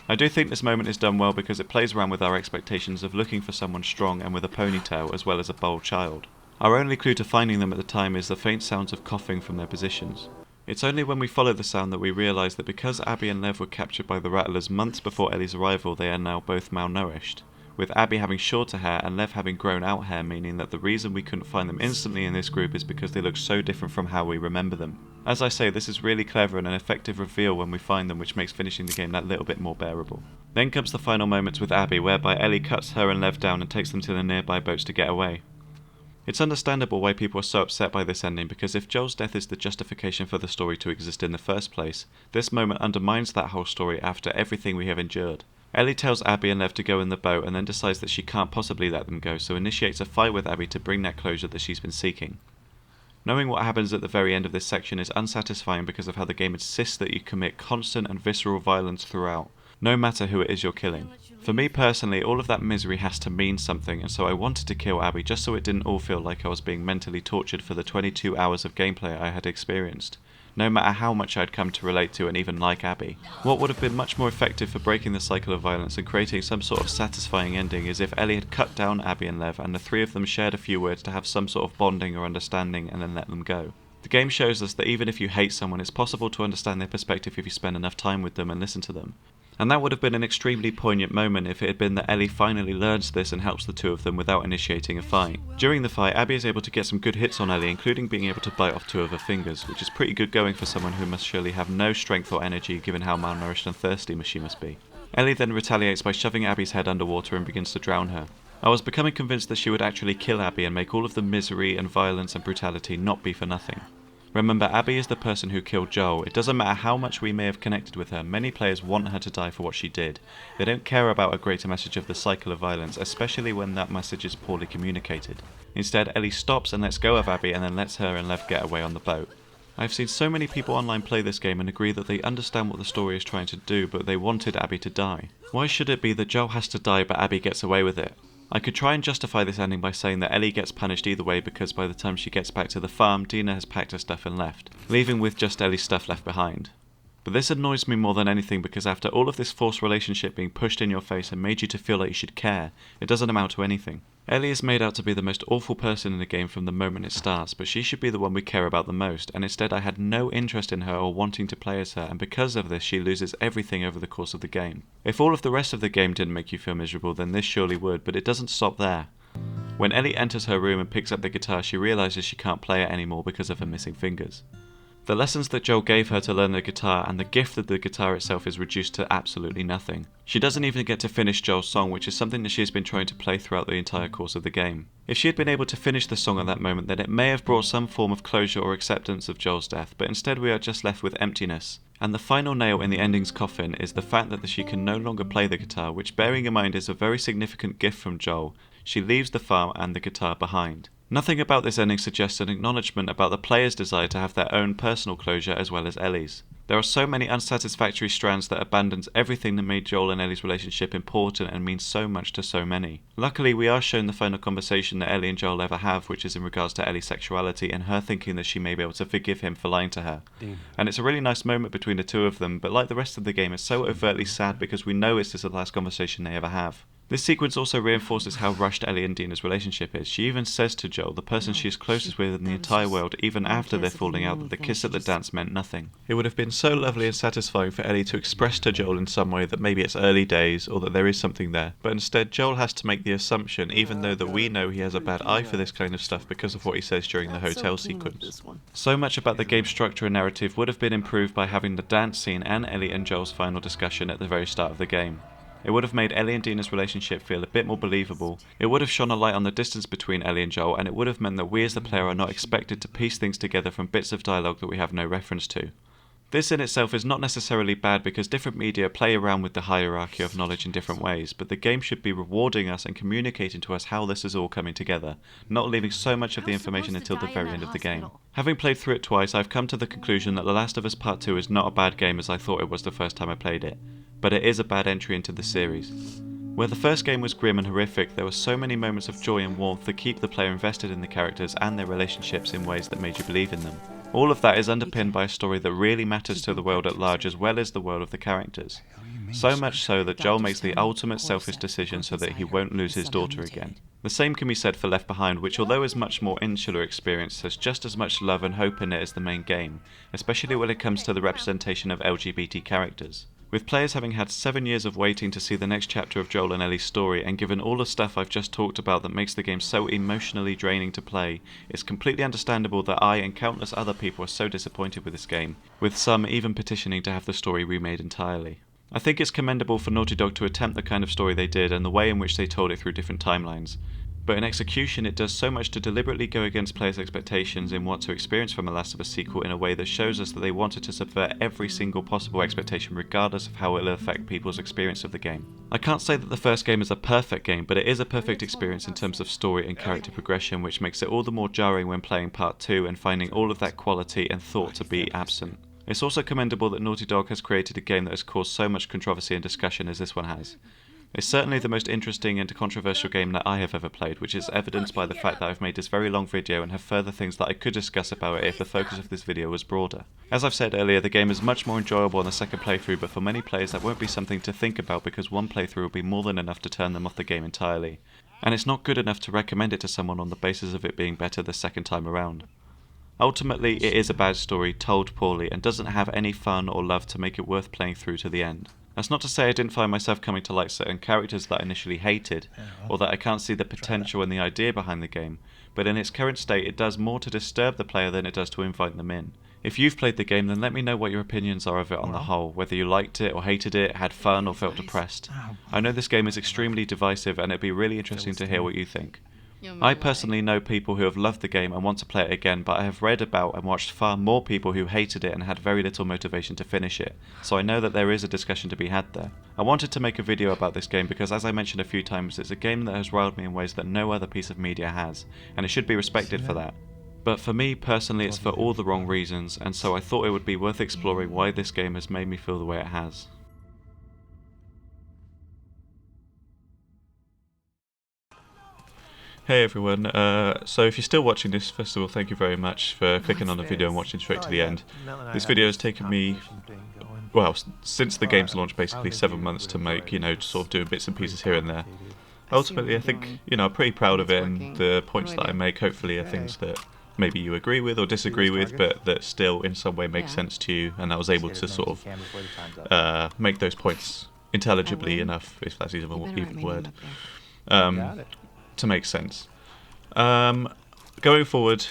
I do think this moment is done well because it plays around with our expectations of looking for someone strong and with a ponytail as well as a bold child. Our only clue to finding them at the time is the faint sounds of coughing from their positions. It's only when we follow the sound that we realise that because Abby and Lev were captured by the Rattlers months before Ellie's arrival, they are now both malnourished, with Abby having shorter hair and Lev having grown out hair, meaning that the reason we couldn't find them instantly in this group is because they look so different from how we remember them. As I say, this is really clever and an effective reveal when we find them, which makes finishing the game that little bit more bearable. Then comes the final moments with Abby, whereby Ellie cuts her and Lev down and takes them to the nearby boats to get away. It's understandable why people are so upset by this ending, because if Joel's death is the justification for the story to exist in the first place, this moment undermines that whole story after everything we have endured. Ellie tells Abby and Lev to go in the boat and then decides that she can't possibly let them go, so initiates a fight with Abby to bring that closure that she's been seeking. Knowing what happens at the very end of this section is unsatisfying because of how the game insists that you commit constant and visceral violence throughout, no matter who it is you're killing. For me personally, all of that misery has to mean something, and so I wanted to kill Abby just so it didn't all feel like I was being mentally tortured for the 22 hours of gameplay I had experienced, no matter how much I'd come to relate to and even like Abby. What would have been much more effective for breaking the cycle of violence and creating some sort of satisfying ending is if Ellie had cut down Abby and Lev and the three of them shared a few words to have some sort of bonding or understanding and then let them go. The game shows us that even if you hate someone, it's possible to understand their perspective if you spend enough time with them and listen to them. And that would have been an extremely poignant moment if it had been that Ellie finally learns this and helps the two of them without initiating a fight. During the fight, Abby is able to get some good hits on Ellie, including being able to bite off two of her fingers, which is pretty good going for someone who must surely have no strength or energy given how malnourished and thirsty she must be. Ellie then retaliates by shoving Abby's head underwater and begins to drown her. I was becoming convinced that she would actually kill Abby and make all of the misery and violence and brutality not be for nothing. Remember, Abby is the person who killed Joel. It doesn't matter how much we may have connected with her, many players want her to die for what she did. They don't care about a greater message of the cycle of violence, especially when that message is poorly communicated. Instead, Ellie stops and lets go of Abby and then lets her and Lev get away on the boat. I've seen so many people online play this game and agree that they understand what the story is trying to do, but they wanted Abby to die. Why should it be that Joel has to die but Abby gets away with it? I could try and justify this ending by saying that Ellie gets punished either way because by the time she gets back to the farm, Dina has packed her stuff and left, leaving with just Ellie's stuff left behind. But this annoys me more than anything because after all of this forced relationship being pushed in your face and made you to feel like you should care, it doesn't amount to anything. Ellie is made out to be the most awful person in the game from the moment it starts, but she should be the one we care about the most, and instead I had no interest in her or wanting to play as her, and because of this she loses everything over the course of the game. If all of the rest of the game didn't make you feel miserable, then this surely would, but it doesn't stop there. When Ellie enters her room and picks up the guitar, she realises she can't play it anymore because of her missing fingers. The lessons that Joel gave her to learn the guitar and the gift of the guitar itself is reduced to absolutely nothing. She doesn't even get to finish Joel's song, which is something that she has been trying to play throughout the entire course of the game. If she had been able to finish the song at that moment, then it may have brought some form of closure or acceptance of Joel's death, but instead we are just left with emptiness. And the final nail in the ending's coffin is the fact that she can no longer play the guitar, which bearing in mind is a very significant gift from Joel. She leaves the farm and the guitar behind. Nothing about this ending suggests an acknowledgement about the player's desire to have their own personal closure as well as Ellie's. There are so many unsatisfactory strands that abandons everything that made Joel and Ellie's relationship important and means so much to so many. Luckily, we are shown the final conversation that Ellie and Joel ever have, which is in regards to Ellie's sexuality and her thinking that she may be able to forgive him for lying to her. And it's a really nice moment between the two of them, but like the rest of the game, it's so overtly sad because we know it's the last conversation they ever have. This sequence also reinforces how rushed Ellie and Dina's relationship is. She even says to Joel, the person she is closest with in the entire world, even after their falling out, that the kiss at the dance meant nothing. It would have been so lovely and satisfying for Ellie to express to Joel in some way that maybe it's early days or that there is something there, but instead Joel has to make the assumption, even though that we know he has a bad eye for this kind of stuff because of what he says during the hotel sequence. So much about the game's structure and narrative would have been improved by having the dance scene and Ellie and Joel's final discussion at the very start of the game. It would have made Ellie and Dina's relationship feel a bit more believable, it would have shone a light on the distance between Ellie and Joel, and it would have meant that we as the player are not expected to piece things together from bits of dialogue that we have no reference to. This in itself is not necessarily bad because different media play around with the hierarchy of knowledge in different ways, but the game should be rewarding us and communicating to us how this is all coming together, not leaving so much of the information until the very end of the game. Having played through it twice, I've come to the conclusion that The Last of Us Part 2 is not a bad game as I thought it was the first time I played it, but it is a bad entry into the series. Where the first game was grim and horrific, there were so many moments of joy and warmth that keep the player invested in the characters and their relationships in ways that made you believe in them. All of that is underpinned by a story that really matters to the world at large as well as the world of the characters. So much so that Joel makes the ultimate selfish decision so that he won't lose his daughter again. The same can be said for Left Behind, which although is much more insular experience, has just as much love and hope in it as the main game, especially when it comes to the representation of LGBT characters. With players having had 7 years of waiting to see the next chapter of Joel and Ellie's story, and given all the stuff I've just talked about that makes the game so emotionally draining to play, it's completely understandable that I and countless other people are so disappointed with this game, with some even petitioning to have the story remade entirely. I think it's commendable for Naughty Dog to attempt the kind of story they did and the way in which they told it through different timelines, but in execution it does so much to deliberately go against players' expectations in what to experience from a Last of Us sequel in a way that shows us that they wanted to subvert every single possible expectation regardless of how it will affect people's experience of the game. I can't say that the first game is a perfect game, but it is a perfect experience in terms of story and character progression, which makes it all the more jarring when playing Part 2 and finding all of that quality and thought to be absent. It's also commendable that Naughty Dog has created a game that has caused so much controversy and discussion as this one has. It's certainly the most interesting and controversial game that I have ever played, which is evidenced by the fact that I've made this very long video and have further things that I could discuss about it if the focus of this video was broader. As I've said earlier, the game is much more enjoyable on the second playthrough, but for many players that won't be something to think about because one playthrough will be more than enough to turn them off the game entirely. And it's not good enough to recommend it to someone on the basis of it being better the second time around. Ultimately, it is a bad story told poorly and doesn't have any fun or love to make it worth playing through to the end. That's not to say I didn't find myself coming to like certain characters that I initially hated, or that I can't see the potential and the idea behind the game, but in its current state it does more to disturb the player than it does to invite them in. If you've played the game, then let me know what your opinions are of it on the whole, whether you liked it or hated it, had fun or felt depressed. I know this game is extremely divisive and it'd be really interesting to hear what you think. I personally know people who have loved the game and want to play it again, but I have read about and watched far more people who hated it and had very little motivation to finish it, so I know that there is a discussion to be had there. I wanted to make a video about this game because, as I mentioned a few times, it's a game that has riled me in ways that no other piece of media has, and it should be respected for that. But for me personally it's for all the wrong reasons, and so I thought it would be worth exploring why this game has made me feel the way it has. Hey everyone, so if you're still watching this, first of all thank you very much for clicking on the video and watching straight to the end. This video has taken me, well, since the game's launch, basically 7 months to make, sort of doing bits and pieces here and there. Ultimately I think, I'm pretty proud of it, and the points that I make hopefully are things that maybe you agree with or disagree with, but that still in some way make sense to you, and I was able to sort of make those points intelligibly enough, if that's even a word. To make sense. Going forward,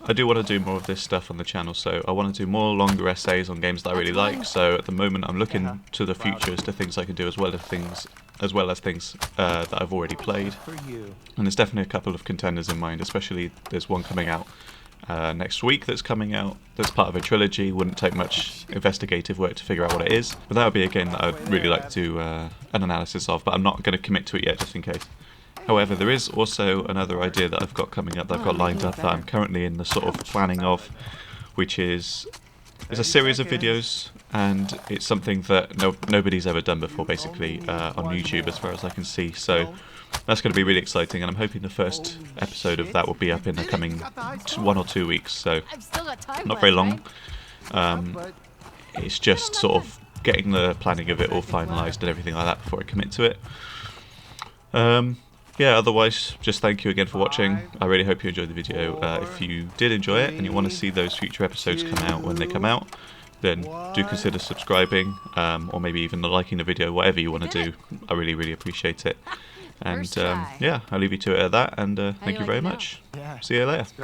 I do want to do more of this stuff on the channel, so I want to do more longer essays on games that I really like. So at the moment I'm looking to the future as to things I can do, as well as things that I've already played. And there's definitely a couple of contenders in mind, especially there's one coming out next week that's coming out that's part of a trilogy. Wouldn't take much investigative work to figure out what it is, but that would be a game that I'd really like to do an analysis of, but I'm not going to commit to it yet just in case. However, there is also another idea that I've got coming up, that I've got lined up, that I'm currently in the sort of planning of, which is a series of videos, and it's something that nobody's ever done before, basically, on YouTube as far as I can see. So that's going to be really exciting, and I'm hoping the first episode of that will be up in the coming 1 or 2 weeks, so not very long. It's just sort of getting the planning of it all finalised and everything like that before I commit to it. Yeah, otherwise, just thank you again for watching. I really hope you enjoyed the video. If you did enjoy it and you want to see those future episodes come out when they come out, then do consider subscribing, or maybe even liking the video, whatever you want to do. I really, really appreciate it. And yeah, I'll leave you to it at that, and thank you very much. See you later.